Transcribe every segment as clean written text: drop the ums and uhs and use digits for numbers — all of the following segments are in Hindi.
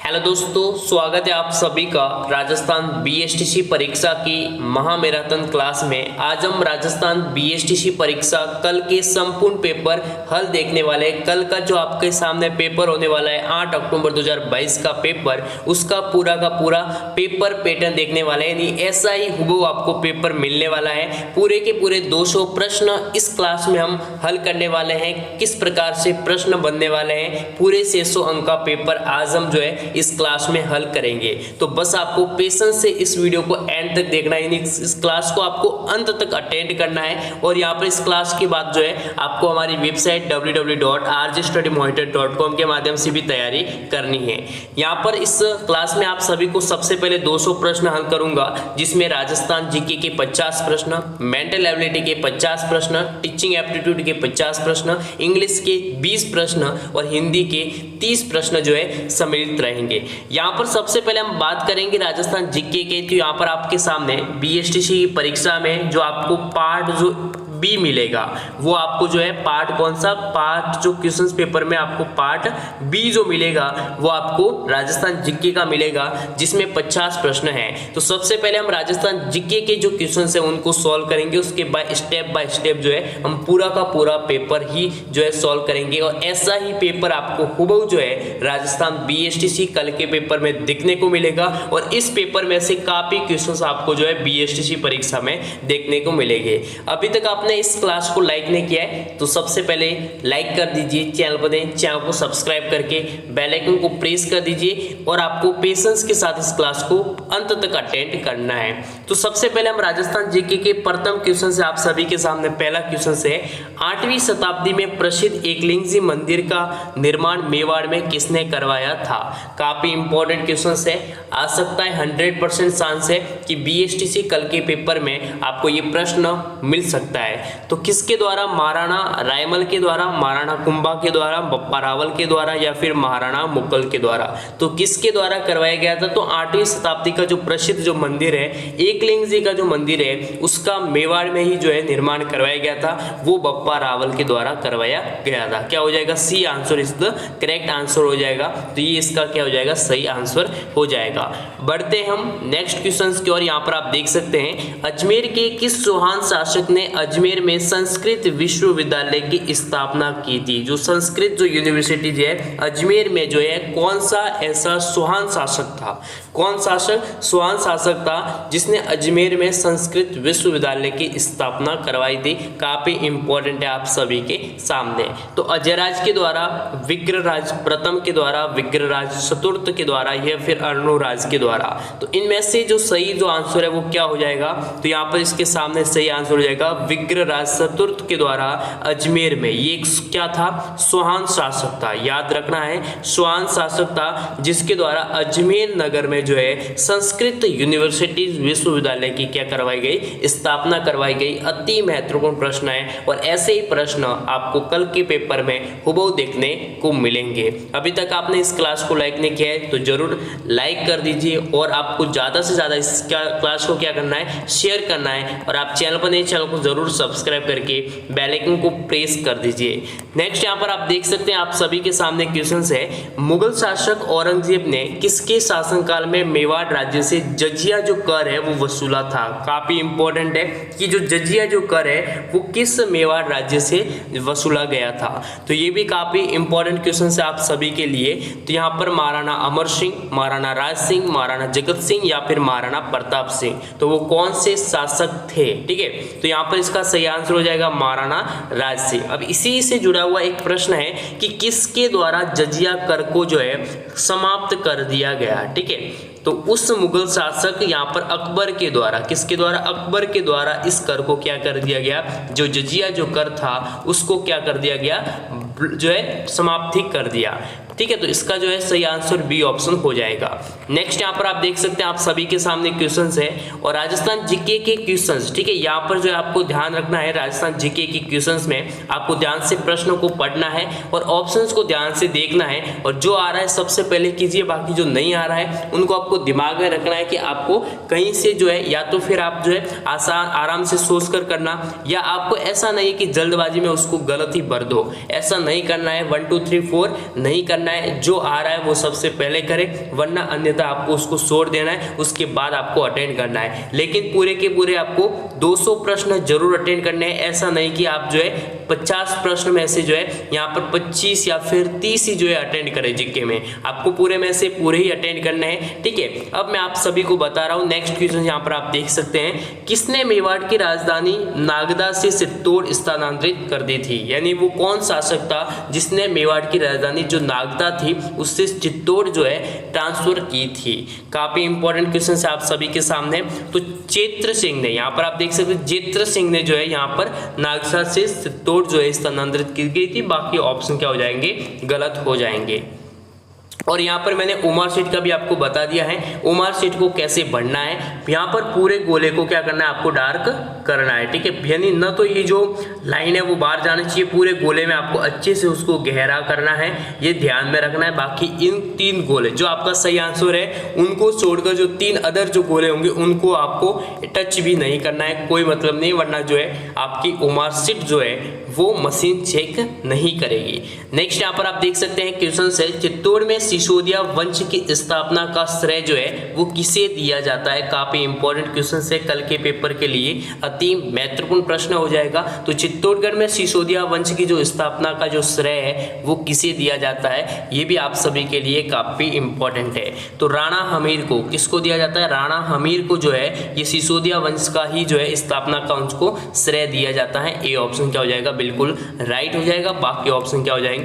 हेलो दोस्तों, स्वागत है आप सभी का राजस्थान बीएसटीसी परीक्षा की महामैराथन क्लास में। आज हम राजस्थान बीएसटीसी परीक्षा कल के संपूर्ण पेपर हल देखने वाले हैं। कल का जो आपके सामने पेपर होने वाला है 8 अक्टूबर 2022 का पेपर, उसका पूरा का पूरा पेपर पैटर्न देखने वाले हैं। यानी ऐसा ही हुबहू आपको पेपर मिलने वाला है। पूरे के पूरे 200 प्रश्न इस क्लास में हम हल करने वाले हैं। किस प्रकार से प्रश्न बनने वाले हैं, पूरे 600 अंक का पेपर आज हम जो है इस क्लास में हल करेंगे। तो बस आपको पेशेंस से इस वीडियो को एंड तक देखना है, इस क्लास को आपको अंत तक अटेंड करना है। और यहाँ पर इस क्लास के बाद जो है आपको हमारी वेबसाइट www.rjstudymonitor.com के माध्यम से भी तैयारी करनी है। यहाँ पर इस क्लास में आप सभी को सबसे पहले 200 प्रश्न हल करूंगा, जिसमें राजस्थान जीके के 50 प्रश्न, मेंटल एबिलिटी के 50 प्रश्न, टीचिंग एप्टीट्यूड के 50 प्रश्न, इंग्लिश के 20 प्रश्न और हिंदी के 30 प्रश्न जो है सम्मिलित रहेंगे। यहाँ पर सबसे पहले हम बात करेंगे राजस्थान जीके के। तो यहाँ पर आपके सामने बीएसटीसी की परीक्षा में जो आपको पार्ट जो बी मिलेगा, वो आपको जो है पार्ट कौन सा, पार्ट जो क्वेश्चंस पेपर में आपको पार्ट बी जो मिलेगा वो आपको राजस्थान जीके का मिलेगा, जिसमें 50 प्रश्न हैं। तो सबसे पहले हम राजस्थान जीके के जो क्वेश्चंस हैं उनको सॉल्व करेंगे। उसके बाद स्टेप बाय स्टेप जो है हम पूरा का पूरा पेपर ही जो है सॉल्व करेंगे। और ऐसा ही पेपर आपको हुबहू जो है राजस्थान बीएसटीसी कल के पेपर में देखने को मिलेगा। और इस पेपर में से काफी क्वेश्चंस आपको जो है बीएसटीसी परीक्षा में देखने को मिलेंगे। अभी तक आपने इस क्लास को लाइक नहीं किया है तो सबसे पहले लाइक कर दीजिए, चैनल को सब्सक्राइब करके बेल आइकन को प्रेस कर दीजिए। और आपको पेशेंस के साथ इस क्लास को अंत तक अटेंड करना है। तो सबसे पहले हम राजस्थान जीके के प्रथम क्वेश्चन से आप सभी के सामने पहला क्वेश्चन है, 8वीं शताब्दी में प्रसिद्ध एकलिंगजी मंदिर का निर्माण मेवाड़ में किसने करवाया था। काफी इंपॉर्टेंट क्वेश्चन है, आ सकता है 100% चांस है कि बीएसटीसी कल के पेपर में आपको ये प्रश्न मिल सकता है। तो किसके द्वारा, महाराणा रायमल के द्वारा, महाराणा कुंभा के द्वारा, बप्पा रावल के द्वारा या फिर महाराणा मुगल के द्वारा। तो किसके द्वारा करवाया गया था, तो 8वीं शताब्दी का जो प्रसिद्ध जो मंदिर है, एकलिंग जी का जो मंदिर है, उसका मेवाड़ में ही जो है निर्माण करवाया गया था, वो बप्पा रावल के द्वारा करवाया गया था। क्या हो जाएगा, C answer is the correct answer हो जाएगा। तो ये इसका क्या हो जाएगा, सही आंसर हो जाएगा। बढ़ते हैं हम नेक्स्ट क्वेश्चन की ओर। यहाँ पर आप देख सकते हैं, अजमेर के किस चौहान शासक ने अजमेर में संस्कृत विश्वविद्यालय की स्थापना की थी। जो संस्कृत जो यूनिवर्सिटी है अजमेर में जो है, कौन सा ऐसा चौहान शासक था, कौन शासक, चौहान शासक था जिसने अजमेर में संस्कृत विश्वविद्यालय की स्थापना करवाई थी। काफी इंपॉर्टेंट है आप सभी के सामने। तो अजयराज के द्वारा, विग्रहराज प्रथम के द्वारा, विग्रहराज चतुर्थ के द्वारा या फिर अर्णोराज के द्वारा। तो इनमें से जो सही जो आंसर है वो क्या हो जाएगा, तो यहाँ पर इसके सामने सही आंसर हो जाएगा विग्रहराज चतुर्थ के द्वारा अजमेर में। ये क्या था, चौहान शासक था। याद रखना है, चौहान शासक था जिसके द्वारा अजमेर नगर में जो है संस्कृत यूनिवर्सिटी विश्वविद्यालय की क्या करवाई गई, स्थापना करवाई गई। अति महत्वपूर्ण प्रश्न है और ऐसे ही प्रश्न आपको कल के पेपर में हुबहू देखने को मिलेंगे। अभी तक आपने इस क्लास को लाइक नहीं किया है तो जरूर लाइक कर दीजिए। और आपको ज्यादा से ज्यादा इस क्लास को क्या करना है, शेयर करना है। और आप चैनल पर नए, चैनल को जरूर सब्सक्राइब करके बेल आइकन को प्रेस कर दीजिए। नेक्स्ट यहाँ पर आप देख सकते हैं, आप सभी के सामने क्वेश्चन है, मुगल शासक औरंगजेब ने किसके शासनकाल में मेवाड़ राज्य से जजिया जो कर है वो वसूला था। काफी इंपॉर्टेंट है कि जो जजिया जो कर है वो किस मेवाड़ राज्य से वसूला गया था। तो ये भी काफी इंपॉर्टेंट क्वेश्चन है आप सभी के लिए। तो यहाँ पर महाराणा अमर सिंह, महाराणा राज सिंह, महाराणा जगत सिंह या फिर महाराणा प्रताप सिंह, तो वो कौन से शासक थे। ठीक है, तो यहाँ पर इसका सही आंसर हो जाएगा महाराणा राज सिंह। अब इसी से जुड़ा हुआ एक प्रश्न है कि किसके द्वारा जजिया कर को जो है समाप्त कर दिया गया। ठीक है, तो उस मुगल शासक यहाँ पर अकबर के द्वारा, किसके द्वारा, अकबर के द्वारा इस कर को क्या कर दिया गया, जो जजिया जो कर था उसको क्या कर दिया गया, जो है समाप्ति कर दिया। ठीक है, तो इसका जो है सही आंसर बी ऑप्शन हो जाएगा। नेक्स्ट यहाँ पर आप देख सकते हैं, आप सभी के सामने क्वेश्चंस है और राजस्थान जीके के क्वेश्चंस। ठीक है, यहाँ पर जो है आपको ध्यान रखना है, राजस्थान जीके के क्वेश्चंस में आपको ध्यान से प्रश्नों को पढ़ना है और ऑप्शंस को ध्यान से देखना है। और जो आ रहा है सबसे पहले कीजिए, बाकी जो नहीं आ रहा है उनको आपको दिमाग में रखना है कि आपको कहीं से जो है, या तो फिर आप जो है आसान आराम से सोच कर करना, या आपको ऐसा नहीं कि जल्दबाजी में उसको गलत ही भर दो, ऐसा नहीं करना है। 1 2 3 4 नहीं करना करना है, जो आ रहा है वो सबसे पहले करें, वरना अन्यथा आपको उसको छोड़ देना है, उसके बाद आपको अटेंड करना है। लेकिन पूरे के पूरे आपको 200 प्रश्न जरूर अटेंड करने हैं। ऐसा नहीं कि आप जो है 50 प्रश्न में से जो है यहाँ पर 25 या फिर 30 ही जो है अटेंड करें जीके में, आपको पूरे में से पूरे ही अटेंड करने हैं, ठीक है। अब मैं आप सभी को बता रहा हूँ नेक्स्ट क्वेश्चन यहाँ पर आप देख सकते हैं, किसने मेवाड़ की राजधानी नागदा से चित्तौड़ स्थानांतरित कर दी थी? यानी वो कौन शासक था जिसने मेवाड़ की राजधानी जो नागदा थी उससे चित्तौड़ जो है ट्रांसफर की थी? काफी इंपॉर्टेंट क्वेश्चन है आप सभी के सामने। तो चेत्र सिंह ने, यहाँ पर आप देख सकते हैं चेत्र सिंह ने जो है यहाँ पर नागदा से चित्तौड़ जो है स्थानांतरित की गई थी। बाकी ऑप्शन क्या हो जाएंगे? गलत हो जाएंगे। और यहाँ पर मैंने ओमार शीट का भी आपको बता दिया है, ओमार शीट को कैसे भरना है। यहाँ पर पूरे गोले को क्या करना है? आपको डार्क करना है, ठीक है। यानी न तो ये जो लाइन है वो बाहर जानी चाहिए, पूरे गोले में आपको अच्छे से उसको गहरा करना है, ये ध्यान में रखना है। बाकी इन 3 गोले जो आपका सही आंसर है उनको छोड़कर जो 3 अदर जो गोले होंगे उनको आपको टच भी नहीं करना है, कोई मतलब नहीं, वरना जो है आपकी ओमार शीट जो है वो मशीन चेक नहीं करेगी। नेक्स्ट यहाँ पर आप देख सकते हैं क्वेश्चन है, चित्तौड़ में सिसोदिया वंश की स्थापना का श्रेय जो है वो किसे दिया जाता है? काफी इंपॉर्टेंट क्वेश्चन है, कल के पेपर के लिए अति महत्वपूर्ण प्रश्न हो जाएगा। तो चित्तौड़गढ़ में सिसोदिया वंश की जो स्थापना का जो श्रेय है वो किसे दिया जाता है? ये भी आप सभी के लिए काफी इंपॉर्टेंट है। तो राणा हमीर को, किसको दिया जाता है? राणा हमीर को जो है ये सिसोदिया वंश का ही जो है स्थापना का उनको श्रेय दिया जाता है। ए ऑप्शन क्या हो जाएगा? बिल्कुल राइट हो जाएगा। बाकी ऑप्शन क्या हो जाएंगे?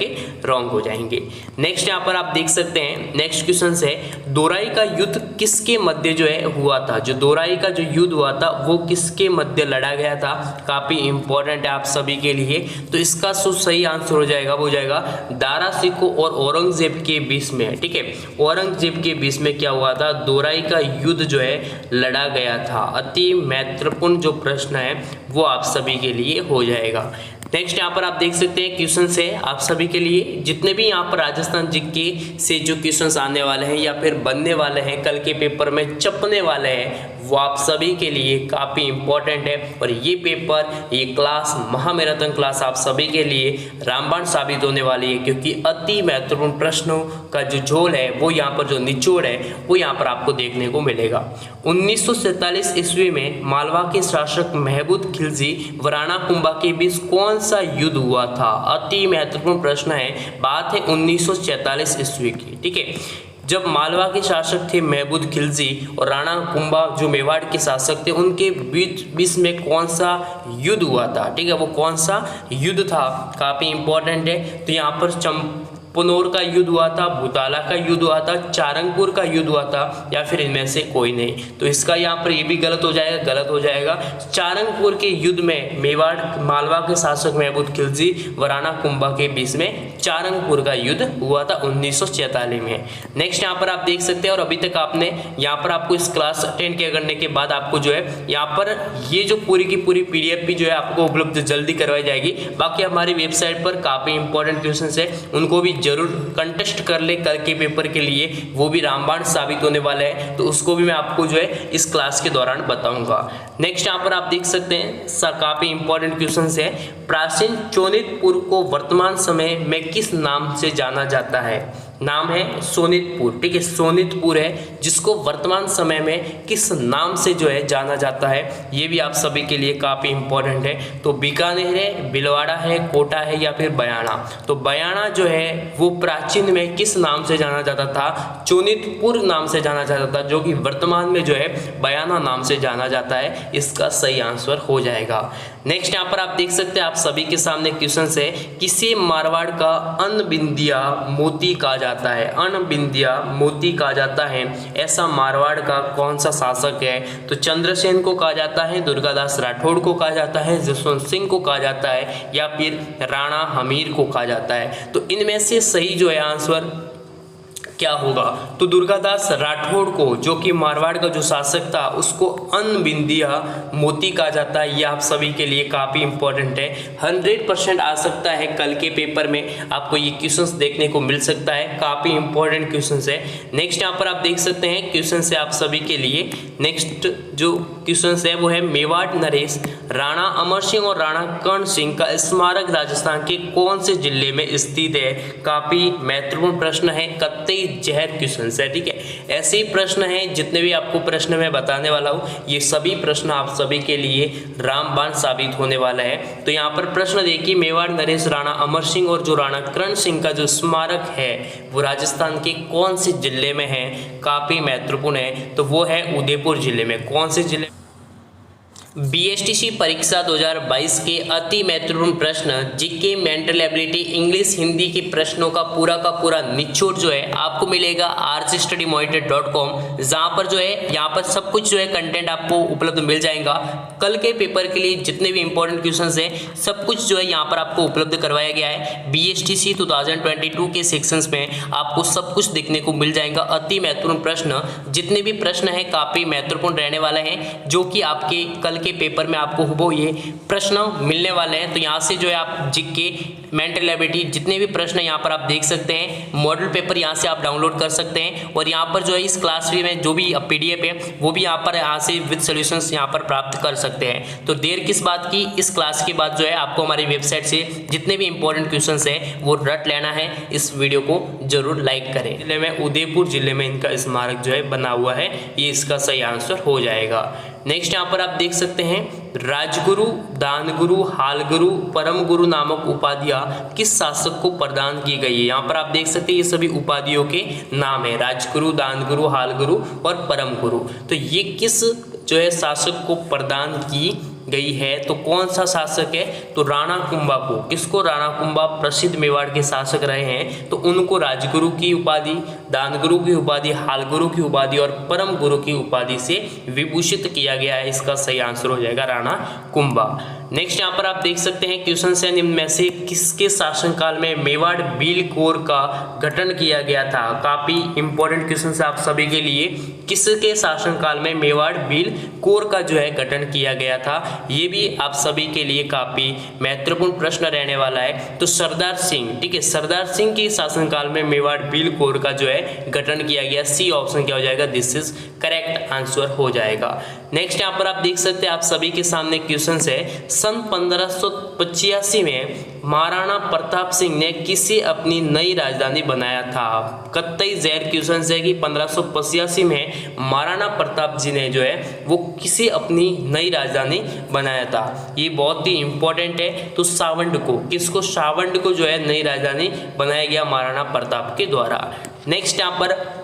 रॉन्ग हो जाएंगे। नेक्स्ट यहाँ पर आप देख सकते हैं नेक्स्ट क्वेश्चन है, दोराई का युद्ध किसके मध्य जो है हुआ था? जो दोराई का जो युद्ध हुआ था वो किसके मध्य लड़ा गया था? काफी इंपॉर्टेंट है आप सभी के लिए। तो इसका जो सही आंसर हो जाएगा वो हो जाएगा दारा सिकों और औरंगजेब के बीच में, ठीक है। औरंगजेब के बीच में क्या हुआ था? दोराई का युद्ध जो है लड़ा गया था। अति महत्वपूर्ण जो प्रश्न है वो आप सभी के लिए हो जाएगा। नेक्स्ट यहाँ पर आप देख सकते हैं क्वेश्चन है आप सभी के लिए, जितने भी यहाँ पर राजस्थान जीके से जो क्वेश्चंस आने वाले हैं या फिर बनने वाले हैं, कल के पेपर में छपने वाले हैं, वो आप सभी के लिए काफ़ी इंपॉर्टेंट है। और ये पेपर, ये क्लास, महामैराथन क्लास आप सभी के लिए रामबाण साबित होने वाली है, क्योंकि अति महत्वपूर्ण प्रश्नों का जो झोल है वो यहाँ पर जो निचोड़ है वो यहाँ पर आपको देखने को मिलेगा। 1947 ईस्वी में मालवा के शासक महमूद खिलजी व राणा कुंभा के बीच कौन सा युद्ध हुआ था? अति महत्वपूर्ण प्रश्न है। बात है 1946 ईस्वी की, ठीक है। जब मालवा के शासक थे महमूद खिलजी और राणा कुंभा जो मेवाड़ के शासक थे, उनके बीच में कौन सा युद्ध हुआ था? ठीक है, वो कौन सा युद्ध था? काफी इंपॉर्टेंट है। तो यहाँ पर चंपनौर का युद्ध हुआ था, भूताला का युद्ध हुआ था, चारंगपुर का युद्ध हुआ था, या फिर इनमें से कोई नहीं। तो इसका यहाँ पर ये भी गलत हो जाएगा, गलत हो जाएगा। चारंगपुर के युद्ध में मेवाड़ मालवा के शासक महमूद खिलजी व राणा कुंभा के बीच में चारंगपुर का युद्ध हुआ था 1946 में। नेक्स्ट यहाँ पर आप देख सकते हैं, और अभी तक आपने यहाँ पर आपको इस क्लास अटेंड किया करने के बाद आपको जो है यहाँ पर ये जो पूरी की पूरी PDF भी जो है आपको उपलब्ध जल्दी करवाई जाएगी। बाकी हमारी वेबसाइट पर काफ़ी इंपॉर्टेंट क्वेश्चन है, उनको भी जरूर कंटेस्ट कर ले कल के पेपर के लिए, वो भी रामबाण साबित होने वाले हैं। तो उसको भी मैं आपको जो है इस क्लास के दौरान बताऊंगा। नेक्स्ट यहाँ पर आप देख सकते हैं काफ़ी इंपॉर्टेंट क्वेश्चन है, प्राचीन शोणितपुर को वर्तमान समय में किस नाम से जाना जाता है? नाम है शोणितपुर, ठीक है, शोणितपुर है, जिसको वर्तमान समय में किस नाम से जो है जाना जाता है, ये भी आप सभी के लिए काफ़ी इंपॉर्टेंट है। तो बीकानेर है, भीलवाड़ा है, कोटा है, या फिर बयाना। तो बयाना जो है वो प्राचीन में किस नाम से जाना जाता था? शोणितपुर नाम से जाना जाता था, जो कि वर्तमान में जो है बयाना नाम से जाना जाता है। इसका सही आंसर हो जाएगा। नेक्स्ट यहाँ पर आप देख सकते हैं आप सभी के सामने क्वेश्चन है, किसे मारवाड़ का अनबिंदिया मोती कहा जाता है? अनबिंदिया मोती कहा जाता है, ऐसा मारवाड़ का कौन सा शासक है? तो चंद्रसेन को कहा जाता है, दुर्गादास राठौड़ को कहा जाता है, जसवंत सिंह को कहा जाता है, या फिर राणा हमीर को कहा जाता है? तो इनमें से सही जो है आंसर क्या होगा? तो दुर्गादास राठौड़ को, जो कि मारवाड़ का जो शासक था, उसको अनबिंदिया मोती कहा जाता है। ये आप सभी के लिए काफ़ी इंपॉर्टेंट है, 100% आ सकता है कल के पेपर में, आपको ये क्वेश्चंस देखने को मिल सकता है, काफ़ी इंपॉर्टेंट क्वेश्चंस है। नेक्स्ट यहाँ पर आप देख सकते हैं क्वेश्चन है आप सभी के लिए। नेक्स्ट जो क्वेश्चन है वो है मेवाड़ नरेश, राणा अमर सिंह और राणा कर्ण सिंह का स्मारक राजस्थान के कौन से जिले में स्थित है? काफ़ी महत्वपूर्ण प्रश्न है, कतई जहर क्वेश्चन है, ठीक है। ऐसे ही प्रश्न हैं, जितने भी आपको प्रश्न मैं बताने वाला हूँ, ये सभी प्रश्न आप सभी के लिए रामबाण साबित होने वाला है। तो यहाँ पर प्रश्न देखिए, मेवाड़ नरेश, राणा अमर सिंह और जो राणा कर्ण सिंह का जो स्मारक है वो राजस्थान के कौन से जिले में है? काफ़ी महत्वपूर्ण है, तो वो है उदयपुर जिले में। कौन से जिले? बीएसटीसी परीक्षा 2022 के अति महत्वपूर्ण प्रश्न, GK, mental ability, English, Hindi के प्रश्नों का पूरा निचोड़ जो है आपको मिलेगा rcstudymonitor.com, जहाँ पर जो है यहाँ पर सब कुछ जो है कंटेंट आपको उपलब्ध मिल जाएगा। कल के पेपर के लिए जितने भी इंपॉर्टेंट क्वेश्चंस हैं सब कुछ जो है यहाँ पर आपको उपलब्ध करवाया गया है। बीएसटीसी 2022 के सेक्शंस में आपको सब कुछ देखने को मिल जाएगा। अति महत्वपूर्ण प्रश्न, जितने भी प्रश्न है काफ़ी महत्वपूर्ण रहने वाले हैं, जो कि आपके कल के पेपर में आपको वो ये प्रश्न मिलने वाले हैं। तो यहाँ से जो है आप जीके, मेंटल एबिलिटी, जितने भी प्रश्न यहाँ पर आप देख सकते हैं, मॉडल पेपर यहाँ से आप डाउनलोड कर सकते हैं। और यहाँ पर जो है इस क्लास में जो भी पीडीएफ है वो भी यहाँ से विद सॉल्यूशंस यहाँ पर प्राप्त कर सकते हैं। तो देर किस बात की, इस क्लास के बाद जो है आपको हमारी वेबसाइट से जितने भी इंपॉर्टेंट क्वेश्चन है वो रट लेना है। इस वीडियो को जरूर लाइक करें। जिले में उदयपुर जिले में इनका स्मारक जो है बना हुआ है, ये इसका सही आंसर हो जाएगा। नेक्स्ट यहाँ पर आप देख सकते हैं, राजगुरु, दानगुरु, हालगुरु, परम गुरु नामक उपाधियां किस शासक को प्रदान की गई है? यहाँ पर आप देख सकते हैं ये सभी उपाधियों के नाम है, राजगुरु, दानगुरु, हालगुरु और परम गुरु। तो ये किस जो है शासक को प्रदान की गई है? तो कौन सा शासक है? तो राणा कुंभा को। किसको? राणा कुंभा प्रसिद्ध मेवाड़ के शासक रहे हैं, तो उनको राजगुरु की उपाधि, दानगुरु की उपाधि, हालगुरु की उपाधि और परम गुरु की उपाधि से विभूषित किया गया है। इसका सही आंसर हो जाएगा राणा कुंभा। नेक्स्ट यहाँ पर आप देख सकते हैं क्वेश्चन है, निम्न में से किसके शासनकाल में मेवाड़ बिल कोर का गठन किया गया था? काफी इंपॉर्टेंट क्वेश्चन है आप सभी के लिए। किसके शासनकाल में मेवाड़ बिल कोर का जो है गठन किया गया था? ये भी आप सभी के लिए काफी महत्वपूर्ण प्रश्न रहने वाला है। तो सरदार सिंह, ठीक है, सरदार सिंह के शासनकाल में मेवाड़ बिल कोर का जो है गठन किया गया। सी ऑप्शन क्या हो जाएगा? दिस इज करेक्ट आंसर हो जाएगा। नेक्स्ट यहाँ पर आप देख सकते हैं, आप सभी के सामने क्वेश्चन है, सन 1585 में महाराणा प्रताप सिंह ने किसे अपनी नई राजधानी बनाया था? कतई जहर क्वेश्चन है कि 1585 में महाराणा प्रताप जी ने जो है वो किसे अपनी नई राजधानी बनाया था? ये बहुत ही इंपॉर्टेंट है। तो सावंड को, किसको? सावंड को जो है नई राजधानी बनाया गया महाराणा प्रताप के द्वारा। नेक्स्ट यहाँ पर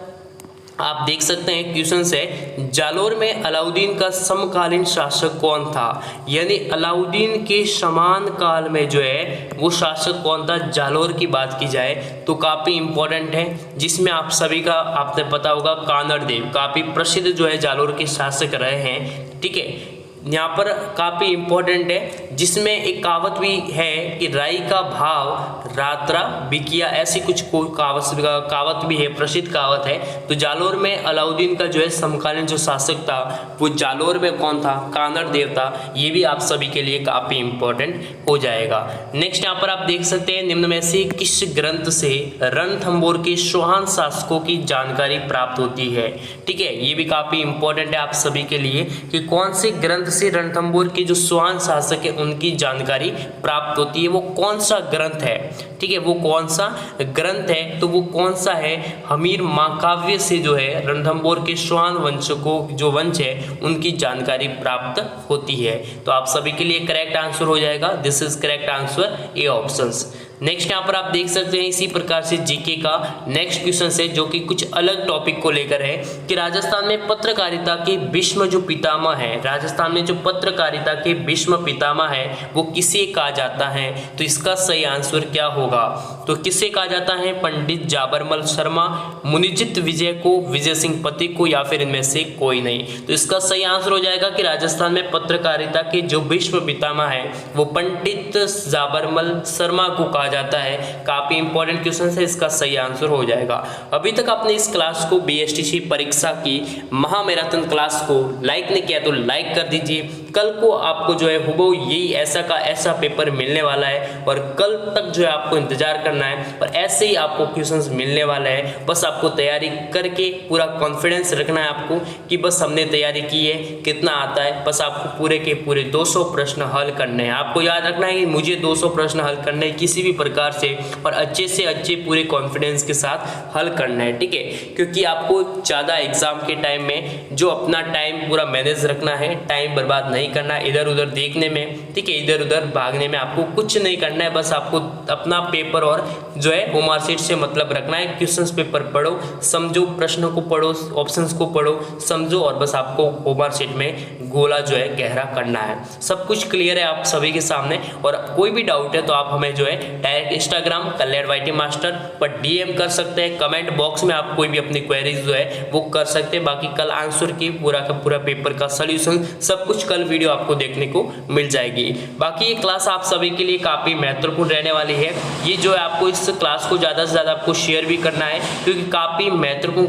आप देख सकते हैं क्वेश्चन है, जालोर में अलाउद्दीन का समकालीन शासक कौन था? यानी अलाउद्दीन के समान काल में जो है वो शासक कौन था? जालोर की बात की जाए तो काफ़ी इंपॉर्टेंट है, जिसमें आप सभी का आपने पता होगा कानड़ देव काफ़ी प्रसिद्ध जो है जालोर के शासक रहे हैं, ठीक है। यहाँ पर काफ़ी इंपॉर्टेंट है, जिसमें एक कहावत भी है कि राई का भाव रात्रा बिकिया, ऐसी कुछ कहावत भी है, प्रसिद्ध कहावत है। तो जालोर में अलाउद्दीन का जो है समकालीन जो शासक था वो जालोर में कौन था? कानड़ देव था। ये भी आप सभी के लिए काफ़ी इंपॉर्टेंट हो जाएगा। नेक्स्ट यहाँ पर आप देख सकते हैं, निम्न में से किस ग्रंथ से रणथंभौर के चौहान शासकों की जानकारी प्राप्त होती है? ठीक है, ये भी काफ़ी इंपॉर्टेंट है आप सभी के लिए कि कौन से ग्रंथ से रणथंभौर के जो चौहान शासक है उनकी जानकारी प्राप्त होती है। वो कौन सा ग्रंथ है? ठीक है, वो कौन सा ग्रंथ है? तो वो कौन सा है? हमीर महाकाव्य से जो है रणथंभौर के चौहान वंश को जो वंश है उनकी जानकारी प्राप्त होती है। तो आप सभी के लिए करेक्ट आंसर हो जाएगा, this is correct answer, A options. Next यहाँ पर आप देख सकते हैं इसी प्रकार से जीके का नेक्स्ट क्वेश्चन है, जो कि कुछ अलग टॉपिक को लेकर है कि राजस्थान में पत्रकारिता के भीष्म जो पितामह है, राजस्थान में जो पत्रकारिता के भीष्म पितामह है वो किसे कहा जाता है? तो इसका सही आंसर क्या होगा? तो तो किसे कहा जाता है? पंडित जाबरमल शर्मा, मुनिजित विजय को, विजय सिंह पथिक को, या फिर इनमें से कोई नहीं। तो इसका सही आंसर हो जाएगा कि राजस्थान में पत्रकारिता के जो विश्व पितामह है वो पंडित जाबरमल शर्मा को कहा जाता है। काफी इंपॉर्टेंट क्वेश्चन है, इसका सही आंसर हो जाएगा। अभी तक आपने इस क्लास को बीएसटीसी परीक्षा की महामैराथन क्लास को लाइक नहीं किया तो लाइक कर दीजिए। कल को आपको जो है हुबहू यही ऐसा का ऐसा पेपर मिलने वाला है और कल तक जो है आपको इंतजार करना है और ऐसे ही आपको क्वेश्चंस मिलने वाला है। बस आपको तैयारी करके पूरा कॉन्फिडेंस रखना है आपको कि बस हमने तैयारी की है, कितना आता है। बस आपको पूरे के पूरे 200 प्रश्न हल करने हैं। आपको याद रखना है कि मुझे 200 प्रश्न हल करने हैं किसी भी प्रकार से और अच्छे से अच्छे पूरे कॉन्फिडेंस के साथ हल करना है, ठीक है। क्योंकि आपको ज़्यादा एग्जाम के टाइम में जो अपना टाइम पूरा मैनेज रखना है, टाइम बर्बाद नहीं करना है इधर उधर देखने में, ठीक है, इधर उधर भागने में आपको कुछ नहीं करना है। बस आपको अपना पेपर और जो है वो मार्कशीट से मतलब रखना है। क्वेश्चंस पेपर पढ़ो, समझो, प्रश्नों को पढ़ो, ऑप्शंस को पढ़ो, समझो और बस आपको वो मार्कशीट में गोला जो है गहरा करना है। सब कुछ क्लियर है आप सभी के सामने और कोई भी डाउट है तो आप हमें जो है डायरेक्ट इंस्टाग्राम कल्याण वाईटी मास्टर पर डीएम कर सकते हैं। कमेंट बॉक्स में आप कोई भी अपनी क्वेरीज जो है वो कर सकते हैं। बाकी कल आंसर की पूरा का पूरा पेपर का सोल्यूशन सब कुछ कल वीडियो आपको देखने को मिल जाएगी। बाकी ये क्लास आप सभी के लिए काफ़ी महत्वपूर्ण रहने वाली है। ये जो है आपको इस क्लास को ज़्यादा से ज़्यादा आपको शेयर भी करना है क्योंकि काफ़ी महत्वपूर्ण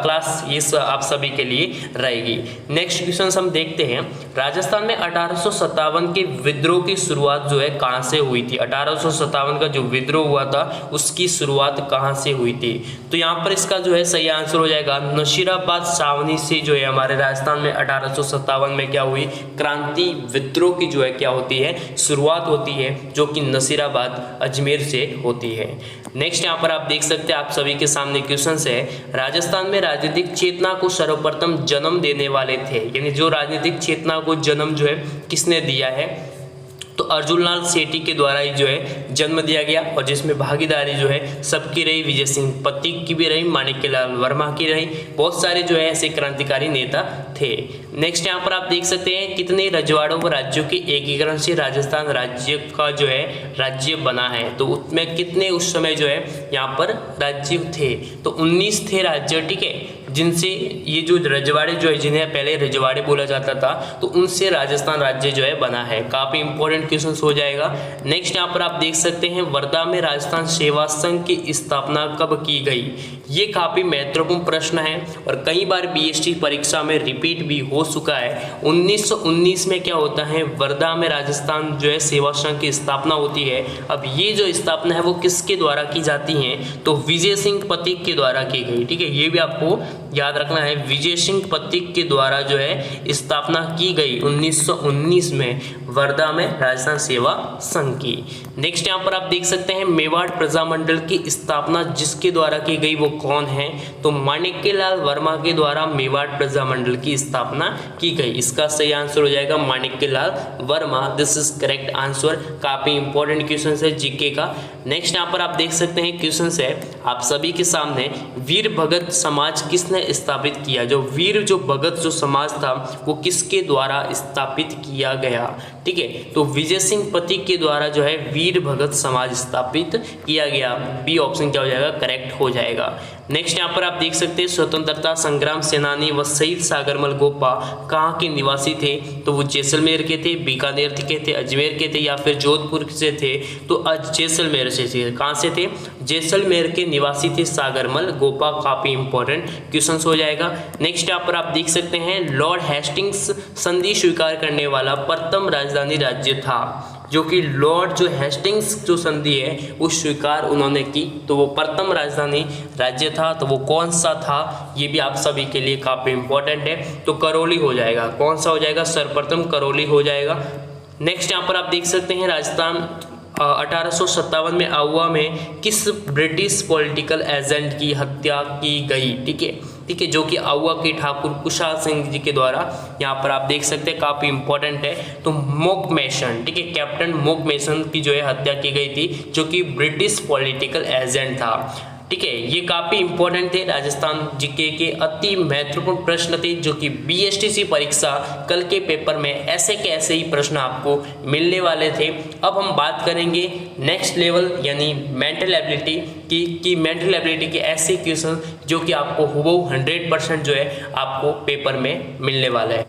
क्लास ये आप सभी के लिए रहेगी। नेक्स्ट क्वेश्चन हम देखते हैं। राजस्थान में 1857 के विद्रोह की शुरुआत जो है कहाँ से हुई थी? 1857 का जो विद्रोह हुआ था उसकी शुरुआत कहाँ से हुई थी? तो यहाँ पर इसका जो है सही आंसर हो जाएगा नसीराबाद छावनी से जो है हमारे राजस्थान में 1857 में क्या हुई? क्रांति विद्रोह की जो है क्या होती है? शुरुआत होती है, जो कि नसीराबाद अजमेर से होती है। नेक्स्ट यहाँ पर आप देख सकते हैं आप सभी के सामने क्वेश्चन है। राजस्थान में राजनीतिक चेतना को सर्वप्रथम जन्म देने वाले थे, यानी जो राजनीतिक चेतना को जन्म जो है किसने दिया है? तो अर्जुन लाल सेठी के द्वारा ही जो है जन्म दिया गया और जिसमें भागीदारी जो है सबकी रही, विजय सिंह पथिक की भी रही, माणिक्यलाल वर्मा की रही, बहुत सारे जो है ऐसे क्रांतिकारी नेता थे। नेक्स्ट यहाँ पर आप देख सकते हैं कितने रजवाड़ों व राज्यों के एकीकरण से राजस्थान राज्य का जो है राज्य बना है? तो उसमें कितने उस समय जो है यहाँ पर राज्य थे? तो 19 थे राज्य, ठीक है, जिनसे ये जो रजवाड़े जो है जिन्हें पहले रजवाड़े बोला जाता था तो उनसे राजस्थान राज्य जो है बना है। काफ़ी इंपॉर्टेंट क्वेश्चन हो जाएगा। नेक्स्ट यहाँ पर आप देख सकते हैं वर्धा में राजस्थान सेवा संघ की स्थापना कब की गई? ये काफ़ी महत्वपूर्ण प्रश्न है और कई बार बीएसटी परीक्षा में रिपीट भी हो चुका है। 1919 में क्या होता है? वर्धा में राजस्थान जो है सेवा संघ की स्थापना होती है। अब ये जो स्थापना है वो किसके द्वारा की जाती है? तो विजय सिंह पथिक के द्वारा की गई, ठीक है, ये भी आपको याद रखना है। विजय सिंह पथिक के द्वारा जो है स्थापना की गई 1919 में वर्धा में राजस्थान सेवा संघ की। नेक्स्ट यहाँ पर आप देख सकते हैं मेवाड़ प्रजामंडल की स्थापना जिसके द्वारा की गई वो कौन है? तो माणिक्यलाल वर्मा के द्वारा मेवाड़ प्रजामंडल की स्थापना की गई। इसका सही आंसर हो जाएगा Manikyalal Verma. This is correct answer. काफी इंपॉर्टेंट क्वेश्चन है जीके का। नेक्स्ट यहाँ पर आप देख सकते हैं क्वेश्चन है आप सभी के सामने, वीर भगत समाज किसने स्थापित किया? जो वीर जो भगत जो समाज था वो किसके द्वारा स्थापित किया गया? ठीक है, तो विजय सिंह पथिक के द्वारा जो है वीर भगत समाज स्थापित किया गया। बी ऑप्शन क्या हो जाएगा? करेक्ट हो जाएगा। नेक्स्ट यहाँ पर आप देख सकते हैं स्वतंत्रता संग्राम सेनानी व शहीद सागरमल गोपा कहाँ के निवासी थे? तो वो जैसलमेर के थे, बीकानेर के थे, अजमेर के थे या फिर जोधपुर से थे? तो जैसलमेर से थे। कहाँ से थे? जैसलमेर के निवासी थे सागरमल गोपा। काफी इंपॉर्टेंट क्वेश्चन हो जाएगा। नेक्स्ट यहाँ पर आप देख सकते हैं लॉर्ड हेस्टिंग्स संधि स्वीकार करने वाला प्रथम राजधानी राज्य था, जो कि लॉर्ड जो हेस्टिंग्स जो संधि है वो स्वीकार उन्होंने की, तो वो प्रथम राजधानी राज्य था। तो वो कौन सा था ये भी आप सभी के लिए काफ़ी इंपॉर्टेंट है। तो करौली हो जाएगा। कौन सा हो जाएगा? सर्वप्रथम करौली हो जाएगा। नेक्स्ट यहाँ पर आप देख सकते हैं राजस्थान 1857 में आहुआ में किस ब्रिटिश पॉलिटिकल एजेंट की हत्या की गई? ठीक है, जो कि आहुआ के ठाकुर कुशाल सिंह जी के द्वारा यहाँ पर आप देख सकते हैं। काफ़ी इंपॉर्टेंट है। तो मोकमेसन, ठीक है, कैप्टन मोकमेसन की जो है हत्या की गई थी, जो कि ब्रिटिश पॉलिटिकल एजेंट था। ठीक है, ये काफ़ी इंपॉर्टेंट थे, राजस्थान जीके के अति महत्वपूर्ण प्रश्न थे जो कि बीएसटीसी परीक्षा कल के पेपर में ऐसे के ऐसे ही प्रश्न आपको मिलने वाले थे। अब हम बात करेंगे नेक्स्ट लेवल यानी मेंटल एबिलिटी की मेंटल एबिलिटी के ऐसे क्वेश्चन जो कि आपको हुबहू 100% जो है आपको पेपर में मिलने वाला है।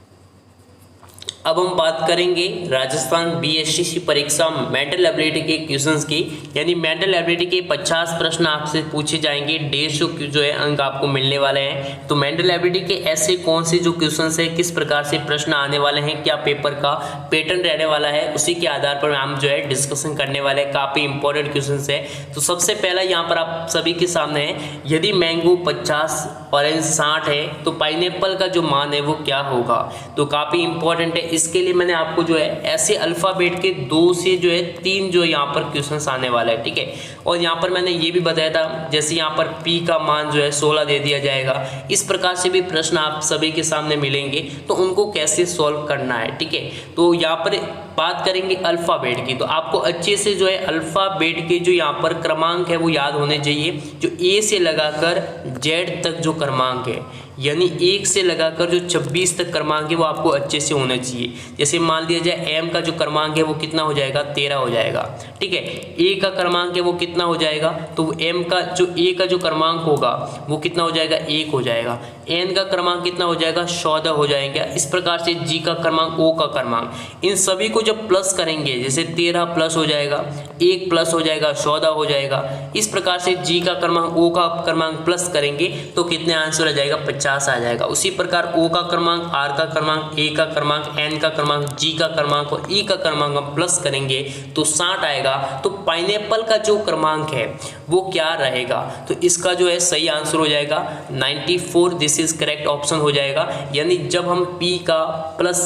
अब हम बात करेंगे राजस्थान बीएसटीसी परीक्षा मेंटल एबिलिटी के क्वेश्चंस की, यानी मेंटल एबिलिटी के 50 प्रश्न आपसे पूछे जाएंगे, 150 जो है अंक आपको मिलने वाले हैं। तो मेंटल एबिलिटी के ऐसे कौन से जो क्वेश्चंस है, किस प्रकार से प्रश्न आने वाले हैं, क्या पेपर का पैटर्न रहने वाला है, उसी के आधार पर हम जो है डिस्कशन करने वाले हैं। काफ़ी इंपॉर्टेंट क्वेश्चन है। तो सबसे पहला यहाँ पर आप सभी के सामने है, यदि मैंगो 50 ऑरेंज 60 है तो पाइनएप्पल का जो मान है वो क्या होगा। तो काफ़ी इंपॉर्टेंट है। इसके लिए मैंने आपको जो है ऐसे अल्फ़ाबेट के 2 से जो है 3 जो यहाँ पर क्वेश्चंस आने वाला है, ठीक है। और यहाँ पर मैंने ये भी बताया था, जैसे यहाँ पर P का मान जो है 16 दे दिया जाएगा, इस प्रकार से भी प्रश्न आप सभी के सामने मिलेंगे, तो उनको कैसे सॉल्व करना है, ठीक है। तो यहाँ पर बात करेंगे अल्फ़ाबेट की, तो आपको अच्छे से जो है अल्फ़ाबेट के जो यहाँ पर क्रमांक है वो याद होने चाहिए। जो A से लगाकर Z तक जो क्रमांक है, यानी 1 से लगाकर जो 26 तक क्रमांक है वो आपको अच्छे से होना चाहिए। जैसे मान लिया जाए M का जो क्रमांक है वो कितना हो जाएगा, 13 हो जाएगा, ठीक है। A का क्रमांक है वो कितना हो जाएगा, तो M का जो A का जो क्रमांक होगा वो कितना हो जाएगा, 1 हो जाएगा। N का क्रमांक कितना हो जाएगा, 14 हो जाएगा। इस प्रकार से G का क्रमांक, O का क्रमांक, इन सभी को जब प्लस करेंगे, जैसे 13 प्लस हो जाएगा, 1 प्लस हो जाएगा, 14 हो जाएगा। इस प्रकार से G का क्रमांक, O का क्रमांक प्लस करेंगे तो कितने आंसर आ जाएगा, 50 आ जाएगा। उसी प्रकार O का क्रमांक, R का क्रमांक, A का क्रमांक, N का क्रमांक, G का क्रमांक और E का क्रमांक हम प्लस करेंगे तो 60 आएगा। तो पाइनएप्पल का जो क्रमांक है वो क्या रहेगा, तो इसका जो है सही आंसर हो जाएगा 94। दिस इज करेक्ट ऑप्शन हो जाएगा। यानी जब हम P का प्लस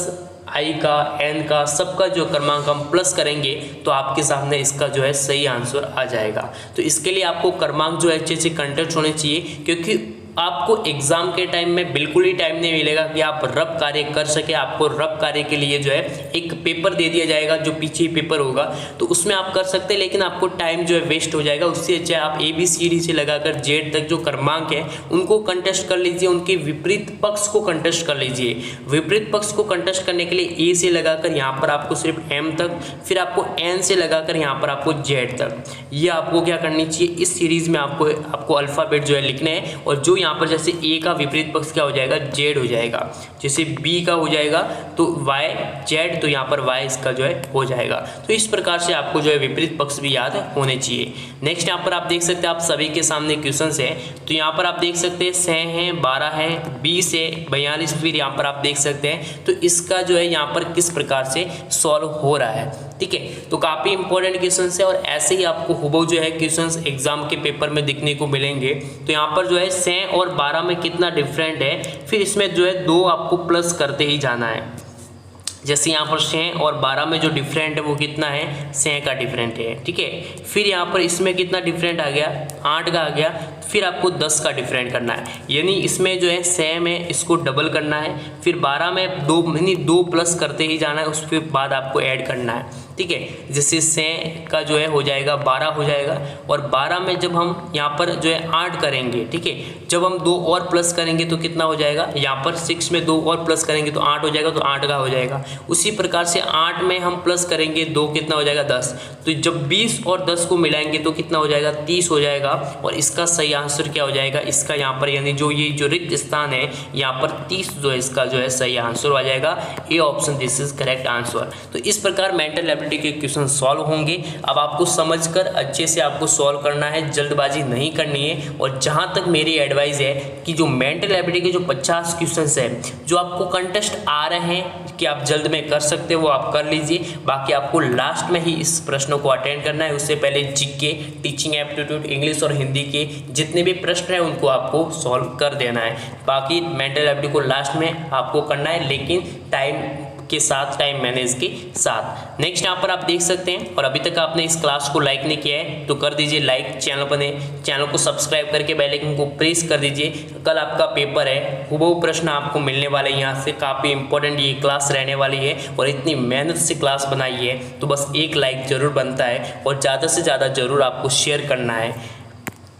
I का, N का, सबका जो क्रमांक हम प्लस करेंगे तो आपके सामने इसका जो है सही आंसर आ जाएगा। तो इसके लिए आपको क्रमांक जो है अच्छे से कंटेक्ट होने चाहिए, क्योंकि आपको एग्जाम के टाइम में बिल्कुल ही टाइम नहीं मिलेगा कि आप रफ कार्य कर सके। आपको रफ कार्य के लिए जो है एक पेपर दे दिया जाएगा जो पीछे पेपर होगा, तो उसमें आप कर सकते हैं, लेकिन आपको टाइम जो है वेस्ट हो जाएगा। उससे अच्छा आप ABCD से लगाकर Z तक जो क्रमांक है उनको कंटेस्ट कर लीजिए, उनके विपरीत पक्ष को कंटेस्ट कर लीजिए। विपरीत पक्ष को कंटेस्ट करने के लिए A से लगाकर यहाँ पर आपको सिर्फ M तक, फिर आपको N से लगाकर यहाँ पर आपको Z तक, ये आपको क्या करनी चाहिए, इस सीरीज में आपको अल्फ़ाबेट जो है लिखने हैं। और जो यहाँ पर जैसे A का विपरीत पक्ष क्या हो जाएगा, Z हो जाएगा। जैसे B का हो जाएगा तो Y, Z, तो यहाँ पर Y इसका जो है हो जाएगा। तो इस प्रकार से आपको जो है विपरीत पक्ष भी याद होने चाहिए। नेक्स्ट यहाँ पर आप देख सकते हैं, आप सभी के सामने क्वेश्चंस है। तो यहाँ पर आप देख सकते हैं 6 है, 12 है, 20 है, 42, फिर यहाँ पर आप देख सकते हैं। तो इसका जो है यहाँ पर किस प्रकार से सॉल्व हो रहा है, ठीक है। तो काफ़ी इंपॉर्टेंट क्वेश्चंस है और ऐसे ही आपको हुबहू जो है क्वेश्चंस एग्जाम के पेपर में दिखने को मिलेंगे। तो यहाँ पर जो है 6 और 12 में कितना डिफरेंट है, फिर इसमें जो है 2 आपको प्लस करते ही जाना है। जैसे यहाँ पर 6 और 12 में जो डिफरेंट है वो कितना है, 6 का डिफरेंट है, ठीक है। फिर यहाँ पर इसमें कितना डिफरेंट आ गया, 8 का आ गया। फिर आपको 10 का डिफरेंट करना है, यानी इसमें जो है 6 में इसको डबल करना है, फिर 12 में 2 प्लस करते ही जाना है, उसके बाद आपको ऐड करना है, ठीक है। जैसे 6 का जो है हो जाएगा 12 हो जाएगा, और 12 में जब हम यहाँ पर जो है 8 करेंगे, ठीक है, जब हम 2 और प्लस करेंगे तो कितना हो जाएगा, यहाँ पर 6 में 2 और प्लस करेंगे तो 8 हो जाएगा, तो 8 का हो जाएगा। उसी प्रकार से 8 में हम प्लस करेंगे 2, कितना हो जाएगा, 10। तो जब 20 और 10 को मिलाएंगे तो कितना हो जाएगा, 30 हो जाएगा। और इसका सही आंसर क्या हो जाएगा, इसका यहाँ पर यानी जो ये जो रिक्त स्थान है यहाँ पर 30 जो है इसका जो है सही आंसर आ जाएगा। A option this is correct answer. तो इस प्रकार मेंटल एबिलिटी के क्वेश्चन सॉल्व होंगे। अब आपको समझकर अच्छे से आपको सॉल्व करना है, जल्दबाजी नहीं करनी है। और जहाँ तक मेरी एडवाइस है कि जो मेंटल एबिलिटी के जो 50 क्वेश्चन है जो आपको कंटेस्ट आ रहे हैं कि आप जल्द में कर सकते हो वो आप कर लीजिए। बाकी आपको लास्ट में ही इस प्रश्नों को अटेंड करना है। उससे पहले जीके, टीचिंग एप्टीट्यूड, इंग्लिश और हिंदी के जितने भी प्रश्न हैं उनको आपको सॉल्व कर देना है। बाकी मेंटल एबिलिटी को लास्ट में आपको करना है, लेकिन टाइम के साथ, टाइम मैनेज के साथ। नेक्स्ट यहाँ पर आप देख सकते हैं, और अभी तक आपने इस क्लास को लाइक नहीं किया है तो कर दीजिए लाइक, चैनल को सब्सक्राइब करके बेल आइकन को प्रेस कर दीजिए। कल आपका पेपर है, हुबहू प्रश्न आपको मिलने वाले हैं यहाँ से। काफ़ी इंपॉर्टेंट ये क्लास रहने वाली है और इतनी मेहनत से क्लास बनाई है, तो बस एक लाइक जरूर बनता है और ज़्यादा से ज़्यादा जरूर आपको शेयर करना है।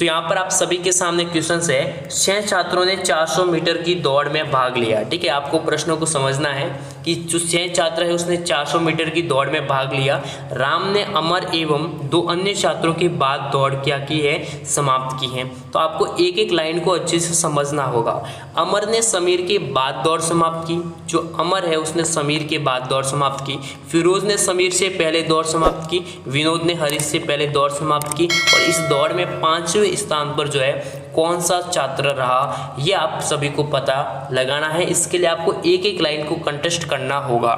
तो यहाँ पर आप सभी के सामने क्वेश्चन है, 6 छात्रों ने 400 मीटर की दौड़ में भाग लिया। ठीक है, आपको प्रश्नों को समझना है कि जो 6 छात्र है उसने 400 मीटर की दौड़ में भाग लिया। राम ने अमर एवं 2 अन्य छात्रों के बाद दौड़ क्या की है, समाप्त की है। तो आपको एक एक लाइन को अच्छे से समझना होगा। अमर ने समीर के बाद दौड़ समाप्त की, जो अमर है उसने समीर के बाद दौड़ समाप्त की। फिरोज ने समीर से पहले दौड़ समाप्त की। विनोद ने हरीश से पहले दौड़ समाप्त की। और इस दौड़ में 5वें स्थान पर जो है कौन सा छात्र रहा, ये आप सभी को पता लगाना है। इसके लिए आपको एक एक लाइन को कंटेस्ट करना होगा।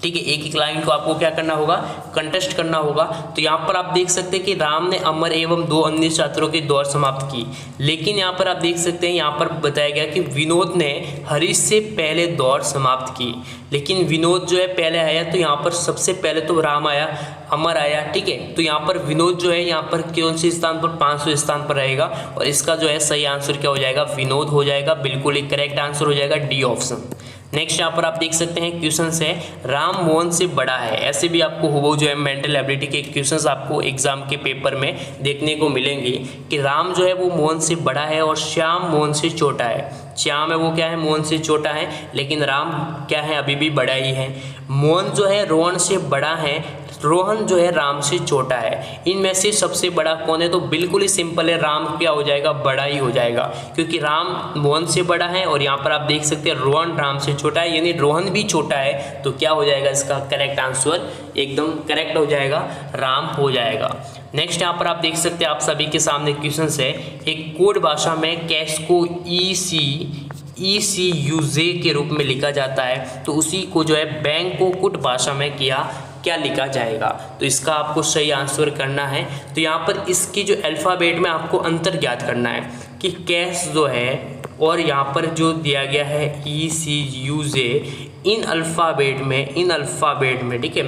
ठीक है, एक एक लाइन को आपको क्या करना होगा, कंटेस्ट करना होगा। तो यहाँ पर आप देख सकते हैं कि राम ने अमर एवं 2 अन्य छात्रों की दौड़ समाप्त की, लेकिन यहाँ पर आप देख सकते हैं यहाँ पर बताया गया कि विनोद ने हरीश से पहले दौड़ समाप्त की। लेकिन विनोद जो है पहले आया, तो यहाँ पर सबसे पहले तो राम आया, अमर आया। ठीक है, तो यहाँ पर विनोद जो है यहाँ पर कौन से स्थान पर, 5वें स्थान पर रहेगा। और इसका जो है सही आंसर क्या हो जाएगा, विनोद हो जाएगा। बिल्कुल ही करेक्ट आंसर हो जाएगा डी ऑप्शन। नेक्स्ट यहाँ पर आप देख सकते हैं क्वेश्चन है, राम मोहन से बड़ा है। ऐसे भी आपको हुबहू जो है मेंटल एबिलिटी के क्वेश्चंस आपको एग्जाम के पेपर में देखने को मिलेंगे कि राम जो है वो मोहन से बड़ा है और श्याम मोहन से छोटा है। श्याम है वो क्या है, मोहन से छोटा है, लेकिन राम क्या है, अभी भी बड़ा ही है। मोहन जो है रोहन से बड़ा है, रोहन जो है राम से छोटा है। इनमें से सबसे बड़ा कौन है, तो बिल्कुल ही सिंपल है, राम क्या हो जाएगा, बड़ा ही हो जाएगा, क्योंकि राम मोहन से बड़ा है। और यहाँ पर आप देख सकते हैं रोहन राम से छोटा है, यानी रोहन भी छोटा है। तो क्या हो जाएगा, इसका करेक्ट आंसर एकदम करेक्ट हो जाएगा, राम हो जाएगा। नेक्स्ट यहाँ पर आप देख सकते हैं, आप सभी के सामने क्वेश्चन है, एक कोड भाषा में कैश को ECUJ के रूप में लिखा जाता है, तो उसी को जो है बैंक को कुट भाषा में क्या लिखा जाएगा। तो इसका आपको सही आंसर करना है। तो यहाँ पर इसकी जो अल्फ़ाबेट में आपको अंतर ज्ञात करना है कि कैश जो है और यहाँ पर जो दिया गया है ECUJ, इन अल्फ़ाबेट में ठीक है,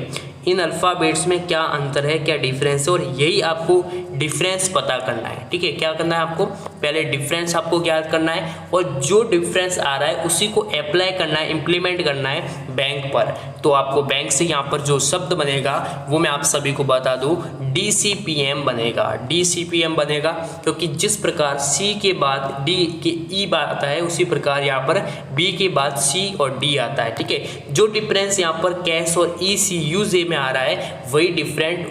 इन अल्फ़ाबेट्स में क्या अंतर है, क्या डिफरेंस है, और यही आपको डिफरेंस पता करना है। ठीक है, क्या करना है आपको, पहले डिफरेंस आपको ज्ञात करना है और जो डिफरेंस आ रहा है उसी को अप्लाई करना है, इम्प्लीमेंट करना है बैंक पर। तो आपको बैंक से यहाँ पर जो शब्द बनेगा वो मैं आप सभी को बता दूँ, DCPM बनेगा। DCPM बनेगा क्योंकि जिस प्रकार C के बाद D के E आता है, उसी प्रकार यहाँ पर B के बाद C और D आता है। ठीक है, जो डिफरेंस यहाँ पर कैश और ECUJ में आ रहा है वही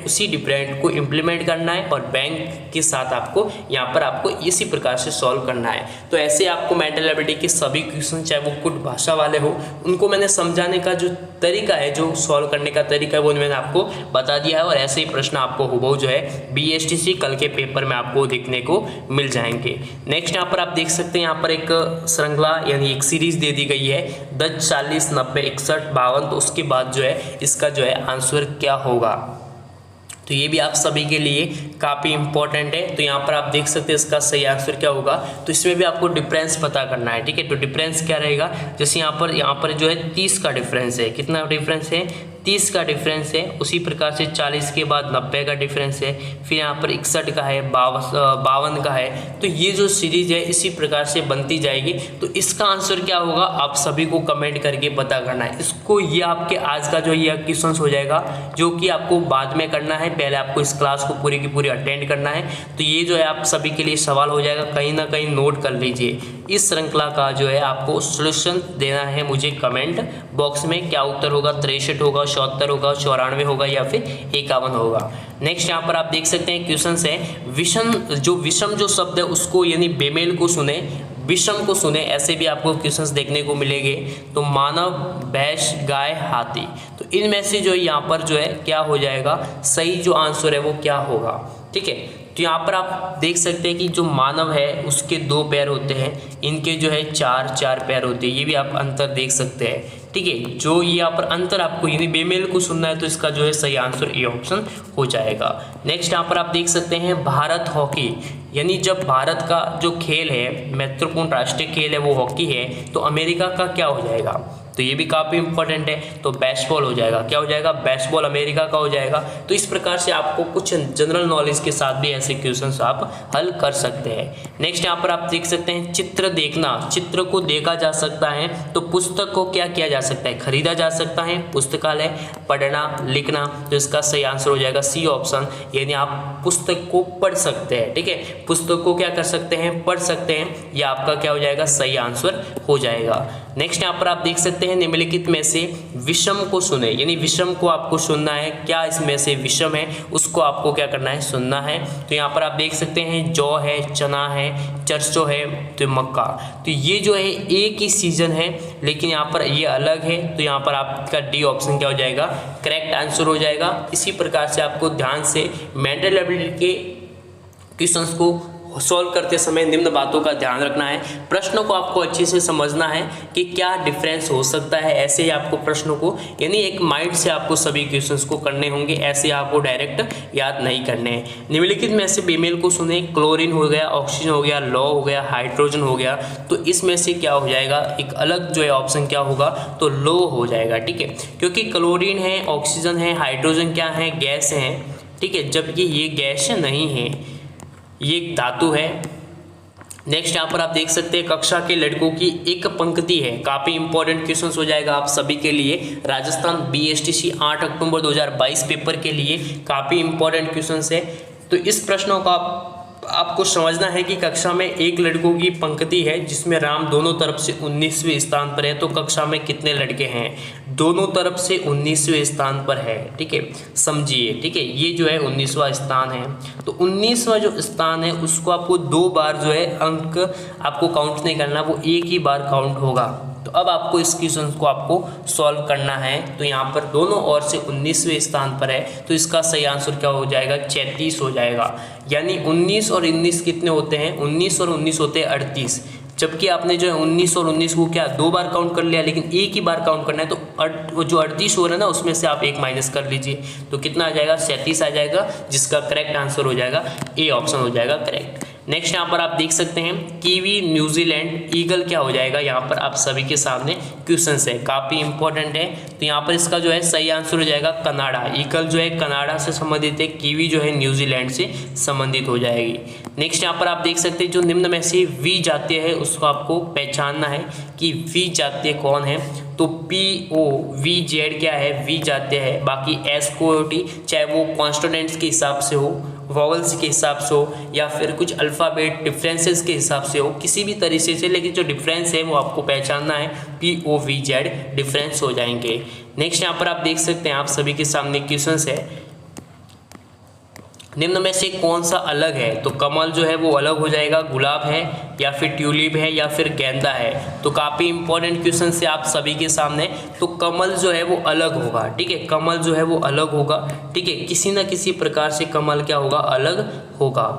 उसी डिफरेंट को इम्प्लीमेंट करना है और बैंक के साथ आपको यहाँ पर आपको इसी प्रकार से सॉल्व करना है। तो ऐसे आपको मेंटल एबिलिटी के सभी क्वेश्चन, चाहे वो कुछ भाषा वाले हो, उनको मैंने समझाने का जो तरीका है, जो सॉल्व करने का तरीका है, वो मैंने आपको बता दिया है। और ऐसे ही प्रश्न आपको हुबहू जो है BSTC कल के पेपर में आपको देखने को मिल जाएंगे। नेक्स्ट यहाँ पर आप देख सकते हैं, यहाँ पर एक श्रृंखला यानी एक सीरीज दे दी गई है 10, 40, 90, 61, 52। तो उसके बाद जो है इसका जो है आंसर क्या होगा, तो ये भी आप सभी के लिए काफ़ी इंपॉर्टेंट है। तो यहाँ पर आप देख सकते हैं इसका सही आंसर क्या होगा। तो इसमें भी आपको डिफरेंस पता करना है। ठीक है, तो डिफरेंस क्या रहेगा, जैसे यहाँ पर जो है 30 का डिफरेंस है, कितना डिफरेंस है, 30 का डिफरेंस है। उसी प्रकार से 40 के बाद 90 का डिफरेंस है, फिर यहाँ पर 61 का है, 52 का है। तो ये जो सीरीज है इसी प्रकार से बनती जाएगी। तो इसका आंसर क्या होगा आप सभी को कमेंट करके पता करना है। इसको ये आपके आज का जो ये क्वेश्चन हो जाएगा, जो कि आपको बाद में करना है, पहले आपको इस क्लास को पूरी की पूरी अटेंड करना है। तो ये जो है आप सभी के लिए सवाल हो जाएगा, कहीं ना कहीं नोट कर लीजिए। इस श्रृंखला का जो है आपको सोल्यूशन देना है मुझे कमेंट बॉक्स में, क्या उत्तर होगा, 63 होगा, 76 होगा, 94 होगा या फिर 51 होगा। नेक्स्ट यहाँ पर आप देख सकते हैं क्वेश्चन है, विषम जो शब्द है उसको यानी बेमेल को सुने, विषम को सुने, ऐसे भी आपको क्वेश्चंस देखने को मिलेंगे। तो मानव, भैंस, गाय, हाथी, तो इनमें से जो यहाँ पर जो है क्या हो जाएगा, सही जो आंसर है वो क्या होगा। ठीक है, तो यहाँ पर आप देख सकते हैं कि जो मानव है उसके 2 पैर होते हैं, इनके जो है 4 पैर होते हैं। ये भी आप अंतर देख सकते हैं। ठीक है, जो ये यहाँ पर अंतर आपको यानी बेमेल को सुनना है, तो इसका जो है सही आंसर ए ऑप्शन हो जाएगा। नेक्स्ट यहाँ पर आप देख सकते हैं भारत हॉकी, यानी जब भारत का जो खेल है, महत्वपूर्ण राष्ट्रीय खेल है वो हॉकी है, तो अमेरिका का क्या हो जाएगा, तो ये भी काफ़ी इंपॉर्टेंट है। तो बेसबॉल हो जाएगा, क्या हो जाएगा, बेसबॉल अमेरिका का हो जाएगा। तो इस प्रकार से आपको कुछ जनरल नॉलेज के साथ भी ऐसे क्वेश्चंस आप हल कर सकते हैं। नेक्स्ट यहाँ पर आप देख सकते हैं चित्र देखना, चित्र को देखा जा सकता है, तो पुस्तक को क्या किया जा सकता है, खरीदा जा सकता है, पुस्तकालय, पढ़ना, लिखना। तो इसका सही आंसर हो जाएगा सी ऑप्शन, यानी आप पुस्तक को पढ़ सकते हैं। ठीक है, पुस्तक को क्या कर सकते हैं, पढ़ सकते हैं। यह आपका क्या हो जाएगा, सही आंसर हो जाएगा। नेक्स्ट यहाँ पर आप देख सकते हैं निम्नलिखित में से विषम को सुने, यानी विषम को आपको सुनना है। क्या इसमें से विषम है उसको आपको क्या करना है, सुनना है। तो यहाँ पर आप देख सकते हैं जौ है, चना है, सरसों है, तो मक्का। तो ये जो है एक ही सीजन है, लेकिन यहाँ पर ये अलग है। तो यहाँ पर आपका डी ऑप्शन क्या हो जाएगा, करेक्ट आंसर हो जाएगा। इसी प्रकार से आपको ध्यान से मेंटल एबिलिटी के क्वेश्चंस को सॉल्व करते समय निम्न बातों का ध्यान रखना है। प्रश्नों को आपको अच्छे से समझना है कि क्या डिफरेंस हो सकता है। ऐसे ही आपको प्रश्नों को, यानी एक माइंड से आपको सभी क्वेश्चंस को करने होंगे, ऐसे आपको डायरेक्ट याद नहीं करने हैं। निम्नलिखित में से बेमेल को सुने, क्लोरीन हो गया, ऑक्सीजन हो गया, लौ हो गया, हाइड्रोजन हो गया। तो इसमें से क्या हो जाएगा, एक अलग जो है ऑप्शन क्या होगा, तो लो हो जाएगा। ठीक है, क्योंकि क्लोरीन है, ऑक्सीजन है, हाइड्रोजन क्या है, गैस है। ठीक है, जबकि ये गैस नहीं है, ये एक धातु है। नेक्स्ट यहाँ पर आप देख सकते हैं कक्षा के लड़कों की एक पंक्ति है, काफ़ी इंपॉर्टेंट क्वेश्चन हो जाएगा आप सभी के लिए। राजस्थान BSTC 8 अक्टूबर 2022 पेपर के लिए काफ़ी इंपॉर्टेंट क्वेश्चन है। तो इस प्रश्नों का आपको समझना है कि कक्षा में एक लड़कों की पंक्ति है जिसमें राम दोनों तरफ से 19वें स्थान पर है। तो कक्षा में कितने लड़के हैं, दोनों तरफ से 19वें स्थान पर है। ठीक है, समझिए। ठीक है, ये जो है 19वां स्थान है। तो 19वां जो स्थान है उसको आपको 2 बार जो है अंक आपको काउंट नहीं करना, वो एक ही बार काउंट होगा। तो अब आपको इस क्वेश्चन को आपको सॉल्व करना है। तो यहाँ पर दोनों ओर से 19वें स्थान पर है, तो इसका सही आंसर क्या हो जाएगा, 36 हो जाएगा। यानी 19 और 19 कितने होते हैं, 19 और 19 होते हैं 38। जबकि आपने जो है 19 और 19 को क्या 2 बार काउंट कर लिया, लेकिन एक ही बार काउंट करना है। तो जो 38 हो रहा है ना, उसमें से आप एक माइनस कर लीजिए, तो कितना आ जाएगा, 37 आ जाएगा, जिसका करेक्ट आंसर हो जाएगा ए ऑप्शन हो जाएगा करेक्ट। नेक्स्ट यहाँ पर आप देख सकते हैं कीवी, न्यूजीलैंड, ईगल क्या हो जाएगा, यहाँ पर आप सभी के सामने क्वेश्चन है, काफ़ी इंपॉर्टेंट है। तो यहाँ पर इसका जो है सही आंसर हो जाएगा कनाडा। ईगल जो है कनाडा से संबंधित है, कीवी जो है न्यूजीलैंड से संबंधित हो जाएगी। नेक्स्ट यहाँ पर आप देख सकते हैं जो निम्न में से वी जातीय है उसको आपको पहचानना है कि वी जातीय कौन है। तो POVZ क्या है, वी जातीय है। बाकी SCOT चाहे वो कॉन्स्टोनेंट्स के हिसाब से हो, वॉवल्स के हिसाब से हो, या फिर कुछ अल्फ़ाबेट डिफरेंसेस के हिसाब से हो, किसी भी तरीके से, लेकिन जो डिफरेंस है वो आपको पहचानना है, POVZ डिफरेंस हो जाएंगे। नेक्स्ट यहाँ पर आप देख सकते हैं आप सभी के सामने क्वेश्चन है, निम्न में से कौन सा अलग है। तो कमल जो है वो अलग हो जाएगा, गुलाब है या फिर ट्यूलिप है या फिर गेंदा है। तो काफ़ी इंपॉर्टेंट क्वेश्चन से आप सभी के सामने। तो कमल जो है वो अलग होगा। ठीक है, कमल जो है वो अलग होगा। ठीक है, किसी न किसी प्रकार से कमल क्या होगा, अलग होगा।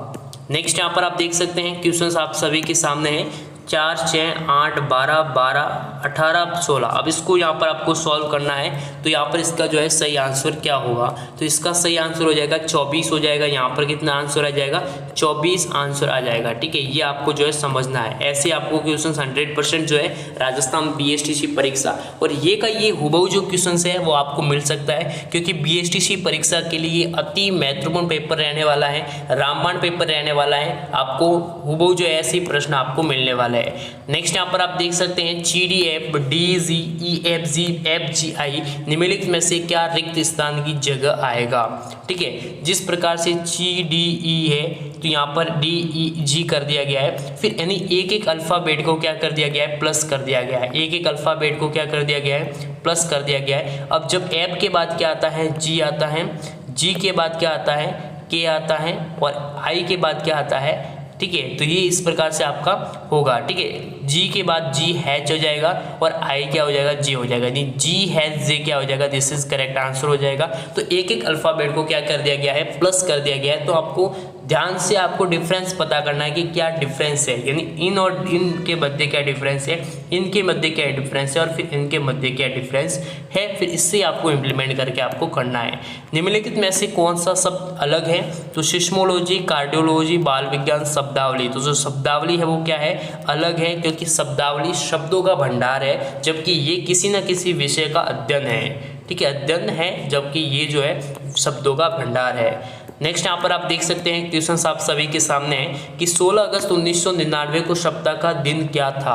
नेक्स्ट यहाँ पर आप देख सकते हैं क्वेश्चन आप सभी के सामने हैं, 4, 6, 8, 12, 12, 18, 16। अब इसको यहाँ पर आपको सॉल्व करना है। तो यहाँ पर इसका जो है सही आंसर क्या होगा, तो इसका सही आंसर हो जाएगा 24 हो जाएगा। यहाँ पर कितना आंसर आ जाएगा, 24 आंसर आ जाएगा। ठीक है, ये आपको जो है समझना है। ऐसे आपको क्वेश्चन 100% जो है राजस्थान BSTC परीक्षा और ये का ये हुबहू जो क्वेश्चन है वो आपको मिल सकता है, क्योंकि BSTC परीक्षा के लिए अति महत्वपूर्ण पेपर रहने वाला है, रामबाण पेपर रहने वाला है। आपको हुबहू जो है ऐसे प्रश्न आपको मिलने वाला है। नेक्स्ट यहाँ पर आप देख सकते हैं CDF, DG, EFG, FGI निम्नलिखित में से क्या रिक्त स्थान की जगह आएगा। ठीक है, जिस प्रकार से CDE है तो यहाँ पर DEG कर दिया गया है। फिर यानी एक एक अल्फ़ाबेट को क्या कर दिया गया है, प्लस कर दिया गया है। एक एक अल्फ़ाबेट को क्या कर दिया गया है, प्लस कर दिया गया है। अब जब F के बाद क्या आता है, G आता है, G के बाद क्या आता है, K आता है, और I के बाद क्या आता है। ठीक है, तो ये इस प्रकार से आपका होगा। ठीक है, G के बाद G हैच हो जाएगा और I क्या हो जाएगा, J हो जाएगा। यानी G हैच J क्या हो जाएगा, दिस इज करेक्ट आंसर हो जाएगा। तो एक एक अल्फ़ाबेट को क्या कर दिया गया है, प्लस कर दिया गया है। तो आपको ध्यान से आपको डिफरेंस पता करना है कि क्या डिफरेंस है, यानी इन और इन के मध्य क्या डिफरेंस है, इनके मध्य क्या डिफरेंस है, और फिर इनके मध्य क्या डिफरेंस है। फिर इससे आपको इम्प्लीमेंट करके आपको करना है। निम्नलिखित में से कौन सा शब्द अलग है, तो सिस्मोलॉजी, कार्डियोलॉजी, बाल विज्ञान, शब्दावली। तो जो शब्दावली है वो क्या है, अलग है, क्योंकि शब्दावली शब्दों का भंडार है, जबकि ये किसी न किसी विषय का अध्ययन है। ठीक है, अध्ययन है, जबकि ये जो है शब्दों का भंडार है। नेक्स्ट यहाँ पर आप देख सकते हैं क्वेश्चन आप सभी के सामने है कि 16 अगस्त 1999 को सप्ताह का दिन क्या था।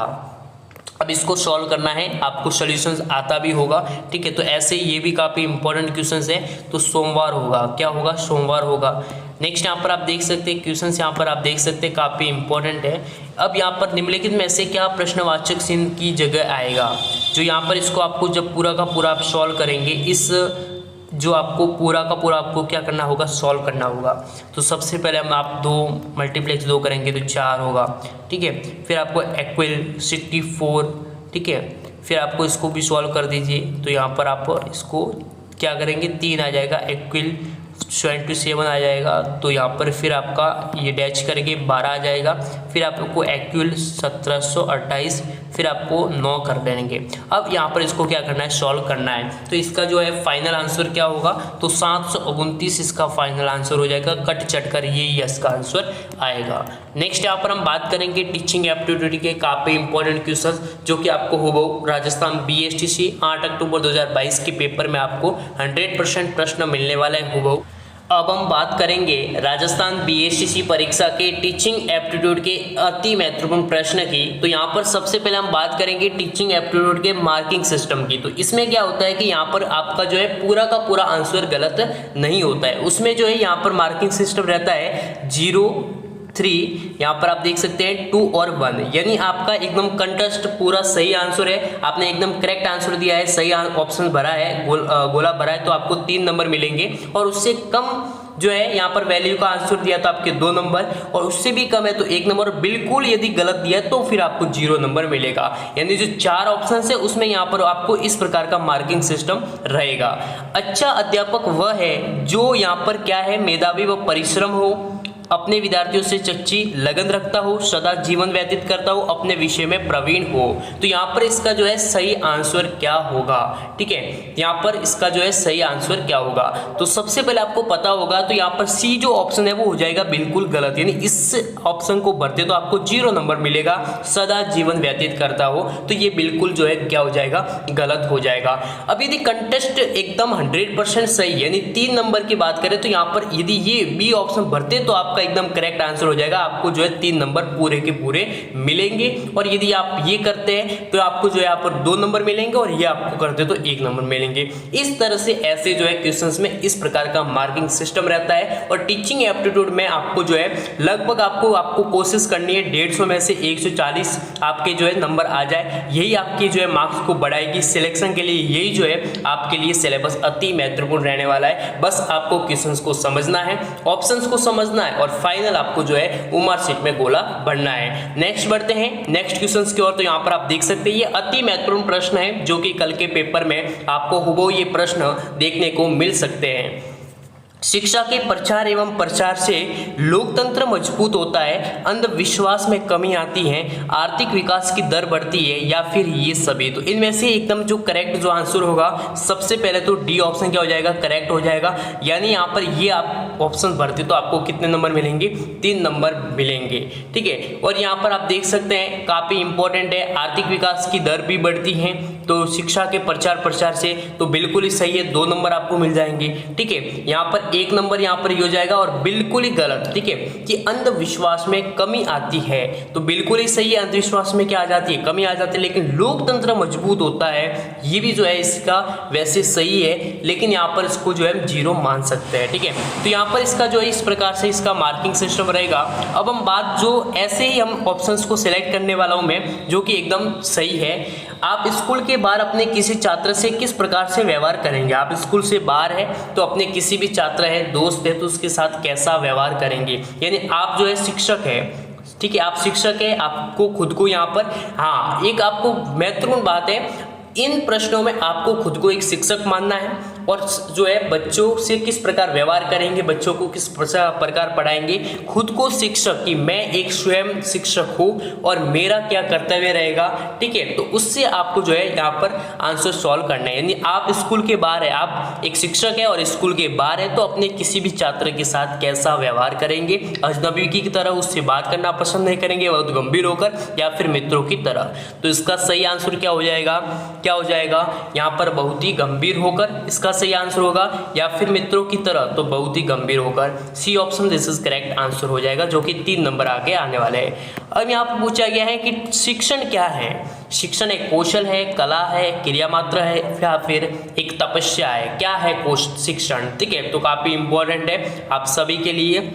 अब इसको सॉल्व करना है, आपको सॉल्यूशंस आता भी होगा। ठीक है, तो ऐसे ये भी काफ़ी इंपॉर्टेंट क्वेश्चन है। तो सोमवार होगा, क्या होगा, सोमवार होगा। नेक्स्ट यहाँ पर आप देख सकते हैं क्वेश्चन, यहाँ पर आप देख सकते हैं काफ़ी इंपॉर्टेंट है। अब यहाँ पर निम्नलिखित में से क्या प्रश्नवाचक चिन्ह की जगह आएगा, जो यहाँ पर इसको आपको जब पूरा का पूरा आप सॉल्व करेंगे, इस जो आपको पूरा का पूरा आपको क्या करना होगा, सॉल्व करना होगा। तो सबसे पहले हम आप 2 मल्टीप्लेक्स 2 करेंगे तो 4 होगा, ठीक है। फिर आपको इक्वल 64, ठीक है। फिर आपको इसको भी सॉल्व कर दीजिए, तो यहाँ पर आप इसको क्या करेंगे, 3 आ जाएगा, इक्वल 27 आ जाएगा। तो यहाँ पर फिर आपका ये डैच करके 12 आ जाएगा। फिर आपको इक्वल 1728, फिर आपको 9 कर देंगे। अब यहाँ पर इसको क्या करना है, सॉल्व करना है। तो इसका जो है फाइनल आंसर क्या होगा, तो 729 इसका फाइनल आंसर हो जाएगा। कट चट कर यही इसका आंसर आएगा। नेक्स्ट यहाँ पर हम बात करेंगे टीचिंग एप्टीट्यूड के काफ़ी इंपॉर्टेंट क्वेश्चन, जो कि आपको हो राजस्थान BSTC 8 अक्टूबर 2022 के पेपर में आपको 100% प्रश्न मिलने वाला है हो। अब हम बात करेंगे राजस्थान BSTC परीक्षा के टीचिंग एप्टीट्यूड के अति महत्वपूर्ण प्रश्न की। तो यहाँ पर सबसे पहले हम बात करेंगे टीचिंग एप्टीट्यूड के मार्किंग सिस्टम की। तो इसमें क्या होता है कि यहाँ पर आपका जो है पूरा का पूरा आंसर गलत नहीं होता है। उसमें जो है यहाँ पर मार्किंग सिस्टम रहता है 0, 3, यहाँ पर आप देख सकते हैं 2 और 1, यानी आपका एकदम कंटेस्ट पूरा सही आंसर है, आपने एकदम करेक्ट आंसर दिया है, सही ऑप्शन भरा है, गोला भरा है, तो आपको 3 नंबर मिलेंगे। और उससे कम जो है यहाँ पर वैल्यू का आंसर दिया तो आपके 2 नंबर, और उससे भी कम है तो 1 नंबर। बिल्कुल यदि गलत दिया तो फिर आपको 0 नंबर मिलेगा। यानी जो 4 ऑप्शन है उसमें यहाँ पर आपको इस प्रकार का मार्किंग सिस्टम रहेगा। अच्छा अध्यापक वह है जो यहाँ पर क्या है, मेधावी व परिश्रम हो, अपने विद्यार्थियों से सच्ची लगन रखता हो, सदा जीवन व्यतीत करता हो, अपने विषय में प्रवीण हो। तो यहाँ पर इसका जो है सही आंसर क्या होगा, ठीक है। यहाँ पर इसका जो है सही आंसर क्या होगा, तो सबसे पहले आपको पता होगा, तो यहाँ पर सी जो ऑप्शन है वो हो जाएगा बिल्कुल गलत, यानी इस ऑप्शन को भरते तो आपको 0 नंबर मिलेगा। सदा जीवन व्यतीत करता हो तो ये बिल्कुल जो है क्या हो जाएगा, गलत हो जाएगा। अब यदि कंटेस्ट एकदम 100% सही यानी 3 नंबर की बात करें, तो यहाँ पर यदि ये बी ऑप्शन भरते तो आप एकदम करेक्ट आंसर हो जाएगा, आपको जो है 3 नंबर पूरे के पूरे मिलेंगे। और यदि आप ये करते हैं तो आपको जो है यहाँ पर 2 नंबर मिलेंगे, और ये आपको करते तो 1 नंबर मिलेंगे। इस तरह से ऐसे जो है क्वेश्चंस में इस प्रकार का मार्किंग सिस्टम रहता है। और टीचिंग एप्टीट्यूड में आपको जो है लगभग आपको कोशिश करनी है 150 में से 140 आपके जो है नंबर आ जाए, यही आपके जो है मार्क्स को बढ़ाएगी सिलेक्शन के लिए। यही जो है आपके लिए सिलेबस अति महत्वपूर्ण रहने वाला है। बस आपको क्वेश्चंस को समझना है, ऑप्शंस को समझना है, और फाइनल आपको जो है उमर सीट में गोला भरना है। नेक्स्ट बढ़ते हैं नेक्स्ट क्वेश्चंस की ओर। तो यहाँ पर आप देख सकते हैं ये अति महत्वपूर्ण प्रश्न है, जो कि कल के पेपर में आपको हुबहू ये प्रश्न देखने को मिल सकते हैं। शिक्षा के प्रचार एवं प्रसार से लोकतंत्र मजबूत होता है, अंधविश्वास में कमी आती है, आर्थिक विकास की दर बढ़ती है, या फिर ये सभी। तो इनमें से एकदम जो करेक्ट जो आंसर होगा, सबसे पहले तो डी ऑप्शन क्या हो जाएगा, करेक्ट हो जाएगा। यानी यहाँ पर ये आप ऑप्शन भरते तो आपको कितने नंबर मिलेंगे, 3 नंबर मिलेंगे, ठीक है। और यहाँ पर आप देख सकते हैं काफ़ी इंपॉर्टेंट है, आर्थिक विकास की दर भी बढ़ती है, तो शिक्षा के प्रचार प्रसार से तो बिल्कुल ही सही है, 2 नंबर आपको मिल जाएंगे, ठीक है। यहाँ पर 1 नंबर यहाँ पर हो जाएगा, और बिल्कुल ही गलत, ठीक है, कि अंधविश्वास में कमी आती है, तो बिल्कुल ही सही है, अंधविश्वास में क्या आ जाती है, कमी आ जाती है। लेकिन लोकतंत्र मजबूत होता है, ये भी जो है इसका वैसे सही है, लेकिन यहाँ पर इसको जो है 0 मान सकते हैं, ठीक है। तो यहाँ पर इसका जो है इस प्रकार से इसका मार्किंग सिस्टम रहेगा। अब हम बात जो ऐसे ही हम ऑप्शंस को सिलेक्ट करने वाला हूँ मैं, जो कि एकदम सही है। आप स्कूल के बाहर अपने किसी छात्र से किस प्रकार से व्यवहार करेंगे, आप स्कूल से बाहर है तो अपने किसी भी छात्र है, दोस्त है, तो उसके साथ कैसा व्यवहार करेंगे। यानी आप जो है शिक्षक है, ठीक है, आप शिक्षक है, आपको खुद को यहाँ पर, हाँ एक आपको महत्वपूर्ण बात है, इन प्रश्नों में आपको खुद को एक शिक्षक मानना है, और जो है बच्चों से किस प्रकार व्यवहार करेंगे, बच्चों को किस प्रकार पढ़ाएंगे, खुद को शिक्षक की मैं एक स्वयं शिक्षक हूँ और मेरा क्या कर्तव्य रहेगा, ठीक है। तो उससे आपको जो है यहाँ पर आंसर सॉल्व करना है। यानी आप स्कूल के बाहर है, आप एक शिक्षक है और स्कूल के बाहर है, तो अपने किसी भी छात्र के साथ कैसा व्यवहार करेंगे, अजनबी की तरह उससे बात करना पसंद नहीं करेंगे, बहुत गंभीर होकर, या फिर मित्रों की तरह। तो इसका सही आंसर क्या हो जाएगा, क्या हो जाएगा यहाँ पर बहुत ही गंभीर होकर। इसका सही आंसर होगा, या फिर मित्रों की तरह तो बहुत ही गंभीर होकर। C option this is correct answer हो जाएगा, जो कि 3 नंबर आगे आने वाले हैं। अब यहाँ पर पूछा गया है कि शिक्षण क्या है। शिक्षण एक कौशल है, कला है, क्रिया मात्रा है, या फिर एक तपस्या है। क्या है शिक्षण, ठीक है, तो काफी इंपॉर्टेंट है आप सभी के लिए।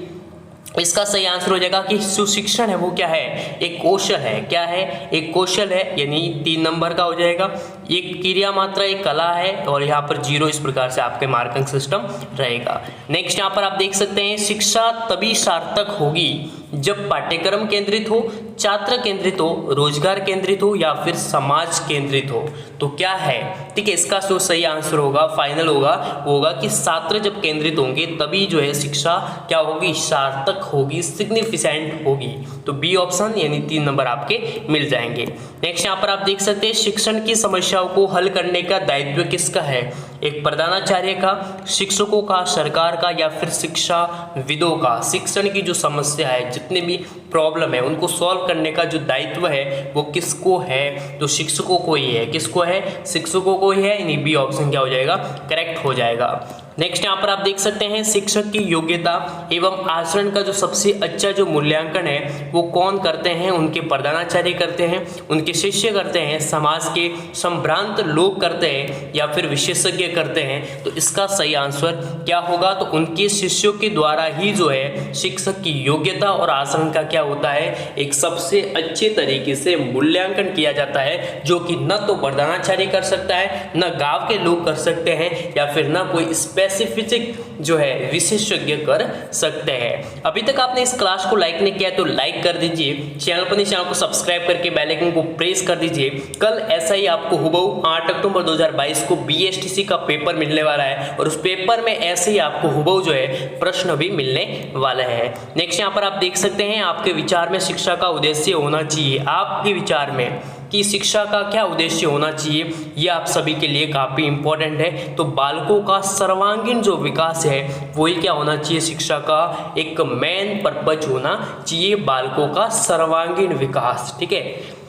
इसका सही आंसर हो जाएगा कि जो शिक्षण है वो क्या है, एक कौशल है। क्या है, एक कौशल है, यानी 3 नंबर का हो जाएगा। एक क्रिया मात्रा, एक कला है, और यहाँ पर 0 इस प्रकार से आपके मार्किंग सिस्टम रहेगा। नेक्स्ट यहाँ पर आप देख सकते हैं, शिक्षा तभी सार्थक होगी जब पाठ्यक्रम केंद्रित हो, छात्र केंद्रित हो, रोजगार केंद्रित हो, या फिर समाज केंद्रित हो। तो क्या है, ठीक है, इसका जो सही आंसर होगा, फाइनल होगा, वो होगा कि छात्र जब केंद्रित होंगे तभी जो है शिक्षा क्या होगी, सार्थक होगी, सिग्निफिकेंट होगी। तो बी ऑप्शन यानी 3 नंबर आपके मिल जाएंगे। नेक्स्ट यहाँ पर आप देख सकते हैं, शिक्षण की समस्याओं को हल करने का दायित्व किसका है। एक प्रधानाचार्य का, शिक्षकों का, सरकार का, या फिर शिक्षाविदों का। शिक्षण की जो समस्या है, जितने भी प्रॉब्लम है, उनको सॉल्व करने का जो दायित्व है वो किसको है, तो शिक्षकों को ही है। किसको है, शिक्षकों को ही है, यानी बी ऑप्शन क्या हो जाएगा, करेक्ट हो जाएगा। नेक्स्ट यहाँ पर आप देख सकते हैं, शिक्षक की योग्यता एवं आचरण का जो सबसे अच्छा जो मूल्यांकन है वो कौन करते हैं, उनके प्रधानाचार्य करते हैं, उनके शिष्य करते हैं, समाज के संभ्रांत लोग करते हैं, या फिर विशेषज्ञ करते हैं। तो इसका सही आंसर क्या होगा, तो उनके शिष्यों के द्वारा ही जो है शिक्षक की योग्यता और आचरण का क्या होता है, एक सबसे अच्छे तरीके से मूल्यांकन किया जाता है, जो कि न तो प्रधानाचार्य कर सकता है, न गांव के लोग कर सकते हैं, या फिर न कोई स्पेसिफिक जो है विशेषज्ञ कर सकते हैं। अभी तक आपने इस क्लास को लाइक नहीं किया तो लाइक कर दीजिए, चैनल पर नहीं, चैनल को सब्सक्राइब करके बेल आइकन को प्रेस कर दीजिए। कल ऐसा ही आपको हुबहू 8 अक्टूबर 2022 को BSTC का पेपर मिलने वाला है, और उस पेपर में ऐसे ही आपको हुबहू जो है प्रश्न भी मिलने वाला है। नेक्स्ट यहाँ पर आप देख सकते हैं, आपके विचार में शिक्षा का उद्देश्य होना चाहिए। आपके विचार में कि शिक्षा का क्या उद्देश्य होना चाहिए, ये आप सभी के लिए काफ़ी इंपॉर्टेंट है। तो बालकों का सर्वांगीण जो विकास है वही क्या होना चाहिए, शिक्षा का एक मेन पर्पज होना चाहिए, बालकों का सर्वांगीण विकास, ठीक है।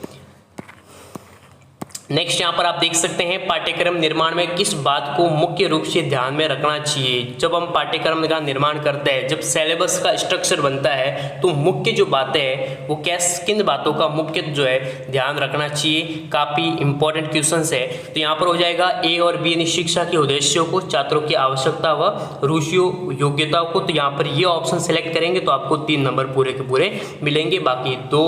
नेक्स्ट यहाँ पर आप देख सकते हैं, पाठ्यक्रम निर्माण में किस बात को मुख्य रूप से ध्यान में रखना चाहिए। जब हम पाठ्यक्रम का निर्माण करते हैं, जब सिलेबस का स्ट्रक्चर बनता है, तो मुख्य जो बातें हैं वो किन बातों का मुख्य जो है ध्यान रखना चाहिए। काफ़ी इंपॉर्टेंट क्वेश्चंस है। तो यहाँ पर हो जाएगा A और B, यानी शिक्षा के उद्देश्यों को, छात्रों की आवश्यकता व रुचियों, योग्यताओं को। तो यहाँ पर ये ऑप्शन सेलेक्ट करेंगे तो आपको 3 नंबर पूरे के पूरे मिलेंगे, बाकी 2,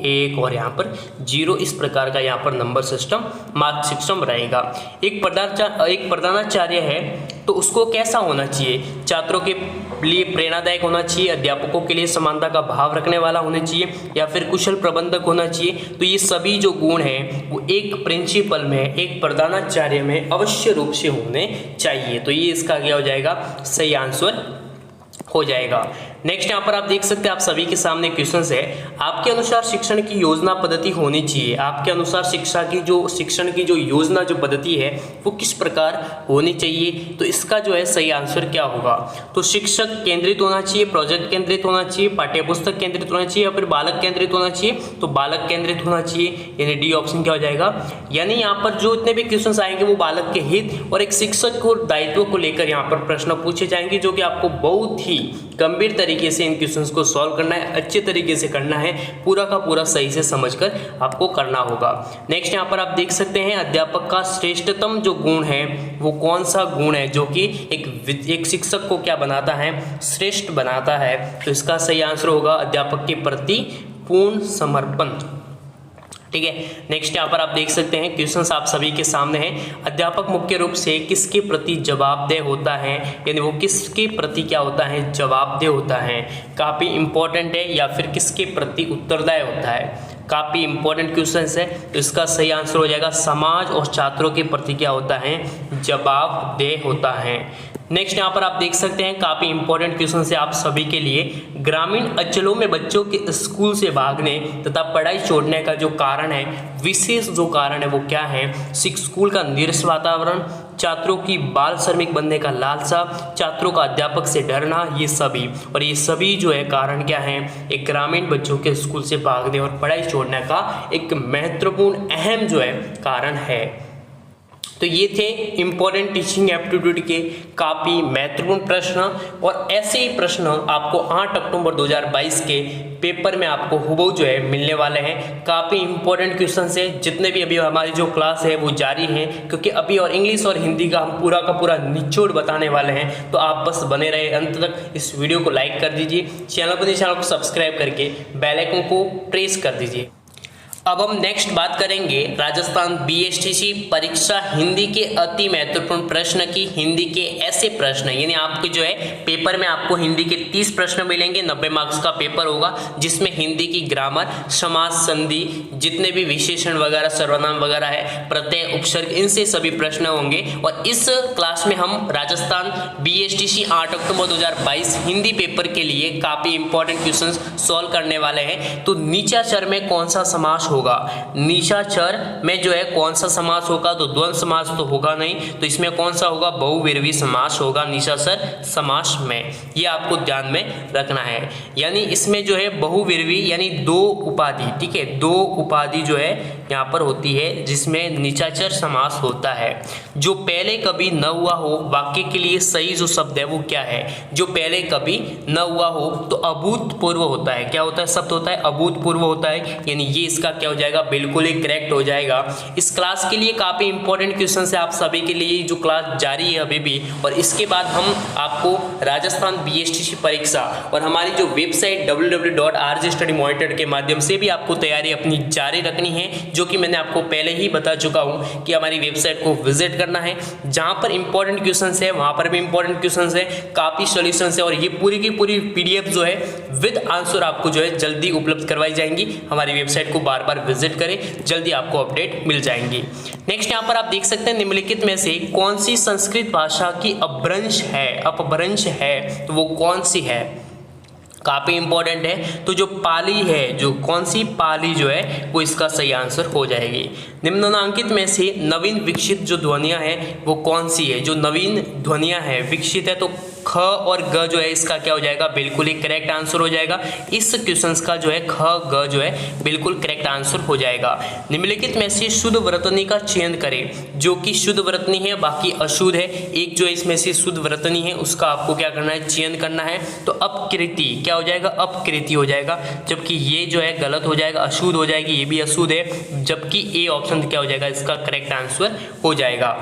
1 और यहाँ पर 0 इस प्रकार का यहाँ पर नंबर सिस्टम, मार्क सिस्टम रहेगा। एक प्रधानाचार्य है तो उसको कैसा होना चाहिए, छात्रों के लिए प्रेरणादायक होना चाहिए, अध्यापकों के लिए समानता का भाव रखने वाला होना चाहिए, या फिर कुशल प्रबंधक होना चाहिए। तो ये सभी जो गुण हैं वो एक प्रिंसिपल में, एक प्रधानाचार्य में अवश्य रूप से होने चाहिए। तो ये इसका क्या हो जाएगा, सही आंसर हो जाएगा। नेक्स्ट यहाँ पर आप देख सकते हैं, आप सभी के सामने क्वेश्चंस है। आपके अनुसार शिक्षण की योजना पद्धति होनी चाहिए। आपके अनुसार शिक्षण की जो योजना जो पद्धति है वो किस प्रकार होनी चाहिए। तो इसका जो है सही आंसर क्या होगा, तो शिक्षक केंद्रित होना चाहिए, प्रोजेक्ट केंद्रित होना चाहिए, पाठ्यपुस्तक केंद्रित होना चाहिए, या फिर बालक केंद्रित होना चाहिए। तो बालक केंद्रित होना चाहिए, यानी डी ऑप्शन क्या हो जाएगा। यानी यहाँ पर जो इतने भी क्वेश्चन आएंगे वो बालक के हित और एक शिक्षक को दायित्व को लेकर यहाँ पर प्रश्न पूछे जाएंगे, जो कि आपको बहुत ही गंभीर तरीके से इन क्वेश्चंस को सॉल्व करना है, अच्छे तरीके से करना है, पूरा का पूरा सही से समझकर आपको करना होगा। नेक्स्ट यहाँ पर आप देख सकते हैं, अध्यापक का श्रेष्ठतम जो गुण है वो कौन सा गुण है जो कि एक शिक्षक को क्या बनाता है, श्रेष्ठ बनाता है। तो इसका सही आंसर होगा अध्यापक के प्रति पूर्ण समर्पण, ठीक है। नेक्स्ट यहाँ पर आप देख सकते हैं, क्वेश्चंस आप सभी के सामने हैं। अध्यापक मुख्य रूप से किसके प्रति जवाबदेह होता है, यानी वो किसके प्रति क्या होता है, जवाबदेह होता है, काफ़ी इंपॉर्टेंट है, या फिर किसके प्रति उत्तरदायी होता है, काफ़ी इंपॉर्टेंट क्वेश्चन है। तो इसका सही आंसर हो जाएगा समाज और छात्रों के प्रति क्या होता है, जवाबदेह होता है। नेक्स्ट यहाँ पर आप देख सकते हैं, काफ़ी इंपॉर्टेंट क्वेश्चन है आप सभी के लिए। ग्रामीण अंचलों में बच्चों के स्कूल से भागने तथा पढ़ाई छोड़ने का जो कारण है, विशेष जो कारण है वो क्या है, स्कूल का नीरस वातावरण, छात्रों की बाल श्रमिक बनने का लालसा, छात्रों का अध्यापक से डरना, ये सभी जो है कारण क्या है, एक ग्रामीण बच्चों के स्कूल से भागने और पढ़ाई छोड़ने का एक महत्वपूर्ण अहम जो है कारण है। तो ये थे इंपॉर्टेंट टीचिंग एप्टीट्यूड के काफ़ी महत्वपूर्ण प्रश्न, और ऐसे ही प्रश्न आपको 8 अक्टूबर 2022 के पेपर में आपको हुबहू जो है मिलने वाले हैं। काफ़ी इंपॉर्टेंट क्वेश्चन है, जितने भी अभी हमारी जो क्लास है वो जारी है, क्योंकि अभी और इंग्लिश और हिंदी का हम पूरा का पूरा निचोड़ बताने वाले हैं। तो आप बस बने रहे अंत तक, इस वीडियो को लाइक कर दीजिए, चैनल को सब्सक्राइब करके बेल आइकन को प्रेस कर दीजिए। अब हम नेक्स्ट बात करेंगे राजस्थान बीएसटीसी परीक्षा हिंदी के अति महत्वपूर्ण प्रश्न की। हिंदी के ऐसे प्रश्न, यानी आपके जो है पेपर में आपको हिंदी के 30 प्रश्न मिलेंगे, 90 मार्क्स का पेपर होगा, जिसमें हिंदी की ग्रामर, समास, संधि, जितने भी विशेषण वगैरह, सर्वनाम वगैरह है, प्रत्यय, उपसर्ग, इनसे सभी प्रश्न होंगे। और इस क्लास में हम राजस्थान बीएसटीसी 8 अक्टूबर 2022 हिंदी पेपर के लिए काफ़ी इंपॉर्टेंट क्वेश्चन सॉल्व करने वाले हैं। तो निशाचर में कौन सा समास होगा, निशाचर में जो है कौन सा समास होगा, तो द्वंद्व समास तो होगा नहीं, तो इसमें कौन सा होगा, बहुविर्वी समास होगा निशाचर समास में। ये आपको ध्यान में रखना है, यानी इसमें जो है बहुविर्वी यानी दो उपाधि, ठीक है, दो उपाधि जो है यहाँ पर होती है, जिसमें निशाचर समास होता है। जो पहले कभी न हुआ हो, वाक्य के लिए सही जो शब्द है वो क्या है, जो पहले कभी न हुआ हो, तो अभूतपूर्व होता है। क्या होता है, शब्द होता है अभूतपूर्व होता है, यानी ये इसका क्या हो जाएगा, बिल्कुल ही करेक्ट हो जाएगा। इस क्लास के लिए काफी इंपॉर्टेंट क्वेश्चन है आप सभी के लिए, जो क्लास जारी है अभी भी। और इसके बाद हम आपको राजस्थान बीएसटीसी परीक्षा और हमारी जो वेबसाइट www.rjstudymonitor के माध्यम से भी आपको तैयारी अपनी जारी रखनी है, जो कि मैंने आपको पहले ही बता चुका हूं कि हमारी वेबसाइट को विजिट करना है, जहां पर इंपॉर्टेंट क्वेश्चन है वहां पर भी इंपॉर्टेंट क्वेश्चन है, काफी सॉल्यूशंस है, और ये पूरी की पूरी पीडीएफ जो है विद आंसर आपको जो है जल्दी उपलब्ध करवाई जाएंगी। हमारी वेबसाइट को बार बार विजिट करें, जल्दी आपको अपडेट मिल जाएंगी। नेक्स्ट यहाँ पर आप देख सकते हैं निम्नलिखित में से कौन सी संस्कृत भाषा की अपभ्रंश है, तो वो कौन सी है, काफी इंपॉर्टेंट है। तो जो पाली है, जो कौन सी पाली जो है वो इसका सही आंसर हो जाएगी। निम्नांकित में से नवीन विकसित जो ध्वनियां हैं वो कौन सी है, जो नवीन ध्वनियां है विकसित है, तो ख और ग जो है इसका क्या हो जाएगा, बिल्कुल ही करेक्ट आंसर हो जाएगा। इस क्वेश्चन का जो है ख ग जो है बिल्कुल करेक्ट आंसर हो जाएगा। निम्नलिखित में से शुद्ध वर्तनी का चयन करें, जो कि शुद्ध वर्तनी है बाकी अशुद्ध है। एक जो इसमें से शुद्ध वर्तनी है उसका आपको क्या करना है, चयन करना है। तो अपकृति क्या हो जाएगा, अपकृति हो जाएगा, जबकि ये जो है गलत हो जाएगा, अशुद्ध हो जाएगी, ये भी अशुद्ध है, जबकि ए ऑप्शन क्या हो जाएगा, इसका करेक्ट आंसर हो जाएगा।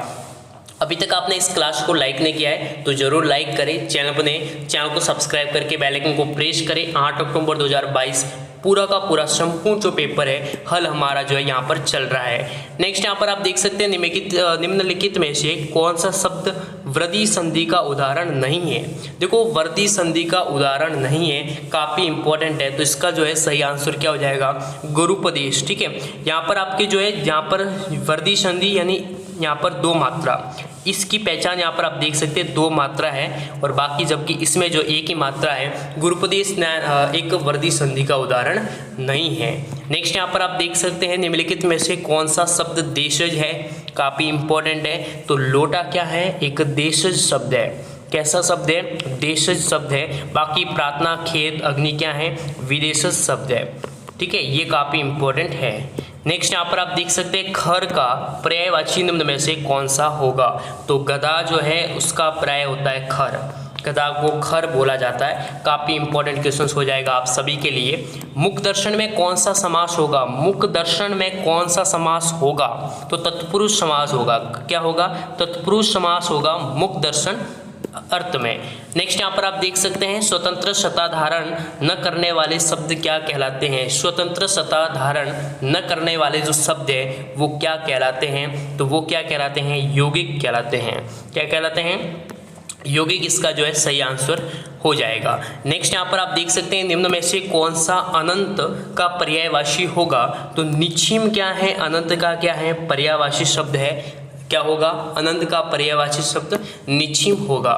अभी तक आपने इस क्लास को लाइक नहीं किया है तो जरूर लाइक करें, चैनल को सब्सक्राइब करके बेल आइकन को प्रेस करें। 8 अक्टूबर 2022 पूरा का पूरा संपूर्ण जो पेपर है हल हमारा जो है यहाँ पर चल रहा है। नेक्स्ट यहाँ पर आप देख सकते हैं निम्नलिखित में से कौन सा शब्द वृद्धि संधि का उदाहरण नहीं है। देखो वृद्धि संधि का उदाहरण नहीं है, काफ़ी इंपॉर्टेंट है, तो इसका जो है सही आंसर क्या हो जाएगा, गुरुपदेश, ठीक है। यहाँ पर आपके जो है यहाँ पर वृद्धि संधि यानी यहाँ पर दो मात्रा, इसकी पहचान यहाँ पर आप देख सकते हैं, दो मात्रा है, और बाकी जबकि इसमें जो एक ही मात्रा है। गुरुपदेश एक वृद्धि संधि का उदाहरण नहीं है। नेक्स्ट यहाँ पर आप देख सकते हैं निम्नलिखित में से कौन सा शब्द देशज है, काफ़ी इंपॉर्टेंट है। तो लोटा क्या है, एक देशज शब्द है। कैसा शब्द है, देशज शब्द है। बाकी प्रार्थना, खेत, अग्नि क्या है, विदेशज शब्द है, ठीक है, ये काफ़ी इंपॉर्टेंट है। नेक्स्ट यहाँ पर आप देख सकते हैं खर का पर्यायवाची निम्न में से कौन सा होगा, तो गधा जो है उसका पर्याय होता है खर, गधा को खर बोला जाता है। काफ़ी इंपॉर्टेंट क्वेश्चन हो जाएगा आप सभी के लिए। मुख दर्शन में कौन सा समास होगा, मुख दर्शन में कौन सा समास होगा, तो तत्पुरुष समास होगा। क्या होगा, तत्पुरुष समास होगा मुख दर्शन अर्थ में। नेक्स्ट यहाँ पर आप देख सकते हैं स्वतंत्र सत्ता धारण न करने वाले शब्द क्या कहलाते हैं, स्वतंत्र सत्ता धारण न करने वाले जो शब्द है वो क्या कहलाते हैं, तो वो क्या कहलाते हैं, यौगिक कहलाते हैं। क्या कहलाते हैं, यौगिक, इसका जो है सही आंसर हो जाएगा। नेक्स्ट यहाँ पर आप देख सकते हैं निम्न में से कौन सा अनंत का पर्यायवाची होगा, तो निश्चिम क्या है, अनंत का क्या है, पर्यायवाची शब्द है। क्या होगा, अनंत का पर्यायवाची शब्द निश्चिम होगा।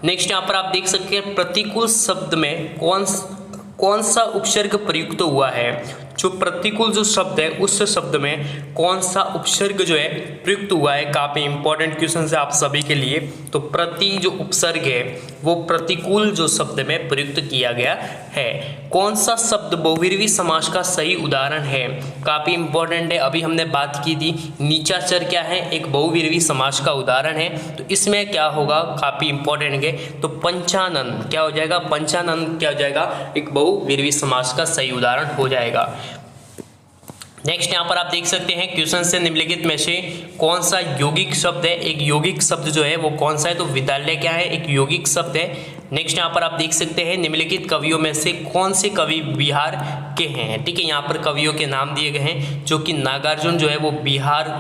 नेक्स्ट यहाँ पर आप देख सकते हैं प्रतिकूल शब्द में कौन सा उपसर्ग प्रयुक्त हुआ है, जो प्रतिकूल जो शब्द है उस शब्द में कौन सा उपसर्ग जो है प्रयुक्त हुआ है। काफी इंपॉर्टेंट क्वेश्चन है आप सभी के लिए। तो प्रति जो उपसर्ग है वो प्रतिकूल जो शब्द में प्रयुक्त किया गया है। कौन सा शब्द बहुव्रीहि समास का सही उदाहरण है, काफी इंपॉर्टेंट है। अभी हमने बात की थी नीचाचर क्या है, एक बहुव्रीहि समास का उदाहरण है। तो इसमें क्या होगा, काफी इंपॉर्टेंट है। तो पंचानन क्या हो जाएगा, पंचानन क्या हो जाएगा, एक बहुव्रीहि समास का सही उदाहरण हो जाएगा। नेक्स्ट यहाँ पर आप देख सकते हैं क्वेश्चन से निम्नलिखित में से कौन सा यौगिक शब्द है। एक यौगिक शब्द जो है वो कौन सा है, तो विद्यालय क्या है, एक यौगिक शब्द है। नेक्स्ट यहाँ पर आप देख सकते हैं निम्नलिखित कवियों में से कौन से कवि बिहार के हैं। ठीक है, यहाँ पर कवियों के नाम दिए गए हैं, जो कि नागार्जुन जो है वो बिहार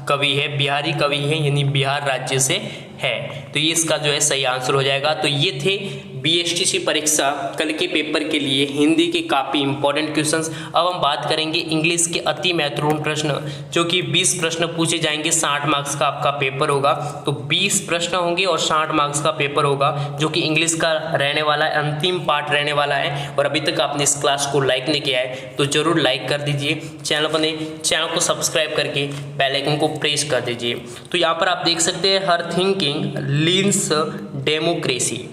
कवि है, बिहारी कवि है, यानी बिहार राज्य से है। तो ये इसका जो है सही आंसर हो जाएगा। तो ये थे बीएसटीसी परीक्षा कल के पेपर के लिए हिंदी के काफ़ी इंपॉर्टेंट क्वेश्चंस। अब हम बात करेंगे इंग्लिश के अति महत्वपूर्ण प्रश्न, जो कि 20 प्रश्न पूछे जाएंगे। 60 मार्क्स का आपका पेपर होगा। तो 20 प्रश्न होंगे और 60 मार्क्स का पेपर होगा, जो कि इंग्लिश का रहने वाला है, अंतिम पार्ट रहने वाला है। और अभी तक आपने इस क्लास को लाइक नहीं किया है तो जरूर लाइक कर दीजिए। चैनल को सब्सक्राइब करके बेल आइकन को प्रेस कर दीजिए। तो यहाँ पर आप देख सकते हैं हर थिंकिंग लीन्स डेमोक्रेसी।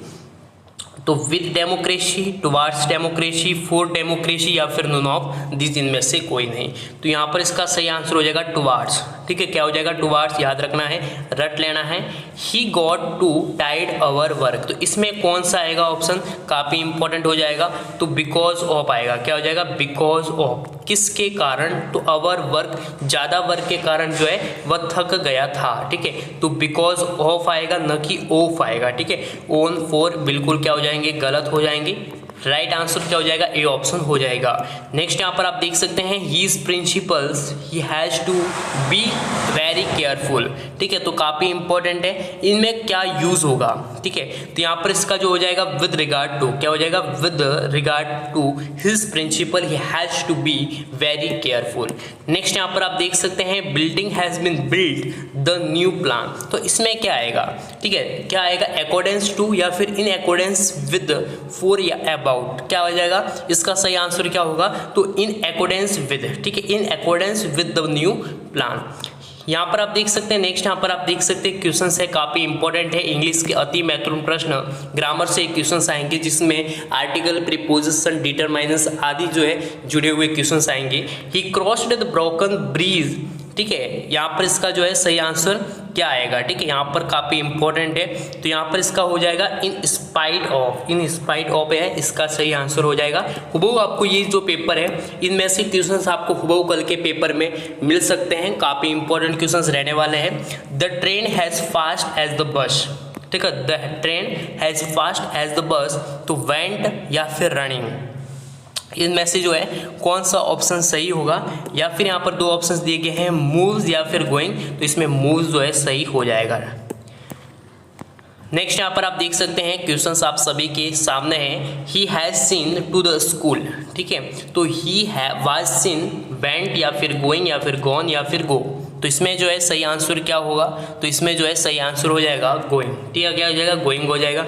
तो with democracy, towards democracy, for democracy या फिर नॉन ऑफ दिस, इनमें से कोई नहीं। तो यहाँ पर इसका सही आंसर हो जाएगा टुवार्ड्स। ठीक है, क्या हो जाएगा, टुवार्ड्स। याद रखना है, रट लेना है। He got to tide our work. तो इसमें कौन सा आएगा ऑप्शन, काफ़ी इंपॉर्टेंट हो जाएगा। तो बिकॉज ऑफ आएगा, क्या हो जाएगा, बिकॉज ऑफ। किसके कारण, तो अवर वर्क, ज़्यादा वर्क के कारण जो है वह थक गया था। ठीक है, तो बिकॉज ऑफ आएगा, न कि ऑफ आएगा। ठीक है, ऑन फॉर बिल्कुल क्या हो जाएंगे, गलत हो जाएंगे। राइट आंसर क्या हो जाएगा, ए ऑप्शन हो जाएगा। नेक्स्ट यहाँ पर आप देख सकते हैं his principles, he has to be very careful. ठीक है, तो काफ़ी इंपॉर्टेंट है। इनमें क्या यूज होगा, ठीक है, तो यहाँ पर इसका जो हो जाएगा विद रिगार्ड टू, क्या हो जाएगा, with regard to his principle he has to be very careful. Next यहाँ पर आप देख सकते हैं building has been build the new plan. तो इसमें क्या आएगा, ठीक है, क्या आएगा, अकॉर्डेंस टू या फिर इन अकॉर्डेंस विद, फॉर या अबाउट, क्या हो जाएगा, इसका सही आंसर क्या होगा, तो इन अकॉर्डेंस विद। ठीक है, in accordance with the new plan. यहाँ पर आप देख सकते हैं नेक्स्ट यहाँ पर आप देख सकते हैं क्वेश्चन है, काफ़ी इंपॉर्टेंट है। इंग्लिश के अति महत्वपूर्ण प्रश्न, ग्रामर से क्वेश्चन आएंगे, जिसमें आर्टिकल, प्रीपोजिशन, डिटरमाइनर्स आदि जो है जुड़े हुए क्वेश्चन आएंगे। ही क्रॉस्ड द ब्रोकन ब्रिज। ठीक है, यहाँ पर इसका जो है सही आंसर क्या आएगा, ठीक है, यहाँ पर काफ़ी इंपॉर्टेंट है। तो यहाँ पर इसका हो जाएगा in spite of, in spite of है, इसका सही आंसर हो जाएगा। हुबहू आपको ये जो पेपर है इनमें से क्वेश्चंस आपको हुबहू कल के पेपर में मिल सकते हैं। काफ़ी इंपॉर्टेंट क्वेश्चंस रहने वाले हैं। The train has fast as the bus. ठीक है, the train has fast as the bus. तो वेंट या फिर रनिंग, इनमें से जो है कौन सा ऑप्शन सही होगा, या फिर यहाँ पर दो ऑप्शंस दिए गए हैं, मूव्स या फिर गोइंग। तो इसमें मूव्स जो है सही हो जाएगा। नेक्स्ट यहाँ पर आप देख सकते हैं क्वेश्चंस आप सभी के सामने हैं। He has seen to the school. ठीक है, तो ही वाज सीन, वेंट या फिर गोइंग या फिर गॉन या फिर गो। तो इसमें जो है सही आंसर क्या होगा, तो इसमें जो है सही आंसर हो जाएगा गोइंग। ठीक है, क्या हो जाएगा, गोइंग हो जाएगा।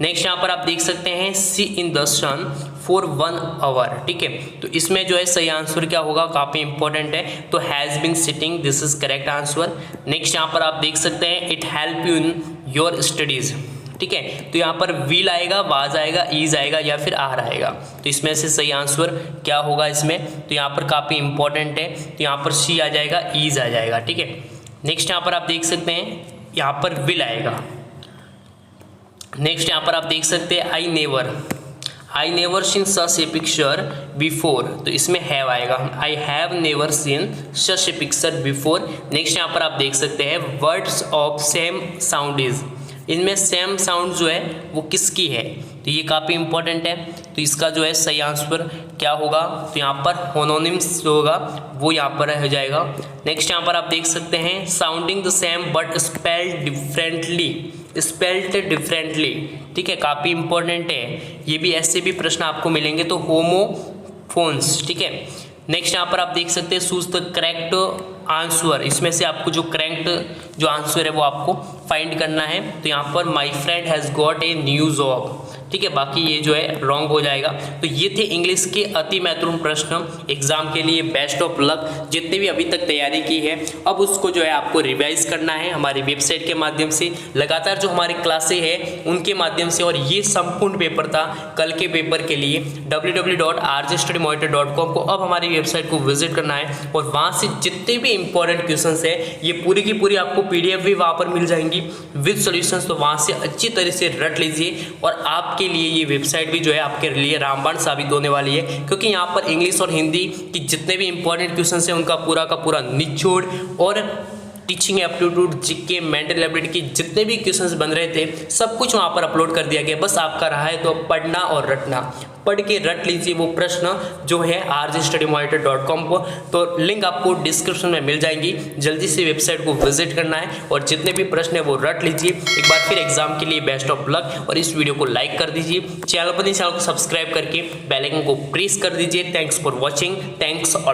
नेक्स्ट यहाँ पर आप देख सकते हैं see in the sun for 1 hour. ठीक है, तो इसमें जो है सही आंसर क्या होगा, काफ़ी इंपॉर्टेंट है। तो has been sitting, this is correct answer. Next यहाँ पर आप देख सकते हैं it help you in your studies. ठीक है, तो यहाँ पर विल आएगा, वाज आएगा, ईज आएगा या फिर आर आएगा। तो इसमें से सही आंसर क्या होगा इसमें, तो यहाँ पर काफ़ी इंपॉर्टेंट है। तो यहाँ पर सी आ जाएगा, ईज आ जाएगा। ठीक है, नेक्स्ट यहाँ पर आप देख सकते हैं यहाँ पर विल आएगा। नेक्स्ट यहाँ पर आप देख सकते हैं I never seen such A picture before. तो इसमें हैव आएगा, I have never seen such A picture before. Next यहाँ पर आप देख सकते हैं words of same sound is. इनमें सेम साउंड जो है वो किसकी है, तो ये काफ़ी इंपॉर्टेंट है। तो इसका जो है सही आंसर क्या होगा, तो यहाँ पर होनोनिम्स जो होगा वो यहाँ पर हो जाएगा। नेक्स्ट यहाँ पर आप देख सकते हैं sounding the same but spelled differently, spelled differently. ठीक है, काफ़ी इंपॉर्टेंट है, ये भी ऐसे भी प्रश्न आपको मिलेंगे। तो होमोफोन्स। ठीक है, नेक्स्ट यहाँ पर आप देख सकते हैं चूज द करेक्ट आंसर। इसमें से आपको जो करेक्ट जो आंसर है वो आपको फाइंड करना है। तो यहाँ पर my friend has got a new job. ठीक है, बाकी ये जो है रॉन्ग हो जाएगा। तो ये थे इंग्लिश के अति महत्वपूर्ण प्रश्न एग्जाम के लिए। बेस्ट ऑफ लक, जितने भी अभी तक तैयारी की है अब उसको जो है आपको रिवाइज करना है हमारी वेबसाइट के माध्यम से, लगातार जो हमारी क्लासें हैं उनके माध्यम से। और ये संपूर्ण पेपर था कल के पेपर के लिए। www.rjstudymonitor.com को अब हमारी वेबसाइट को विजिट करना है और वहाँ से जितने भी इंपॉर्टेंट क्वेश्चंस है ये पूरी की पूरी आपको PDF भी वहाँ पर मिल जाएंगी विद सॉल्यूशंस। तो वहाँ से अच्छी तरह से रट लीजिए और आपके लिए ये वेबसाइट भी जो है आपके लिए रामबाण साबित होने वाली है, क्योंकि यहाँ पर इंग्लिश और हिंदी की जितने भी इंपॉर्टेंट क्वेश्चंस हैं उनका पूरा का पूरा निचोड़ और teaching aptitude, GK, mental ability की जितने भी क्वेश्चंस बन रहे थे सब कुछ वहाँ पर अपलोड कर दिया गया। बस आपका रहा है तो पढ़ना और रटना। पढ़ के रट लीजिए वो प्रश्न जो है rjstudymonitor.com पर। तो लिंक आपको डिस्क्रिप्शन में मिल जाएंगी, जल्दी से वेबसाइट को विजिट करना है और जितने भी प्रश्न है वो रट लीजिए। एक बार फिर एग्जाम के लिए बेस्ट ऑफ लक और इस वीडियो को लाइक कर दीजिए, चैनल पर नहीं चैनल को सब्सक्राइब करके बेल आइकन को प्रेस कर दीजिए। Thanks for watching, thanks all.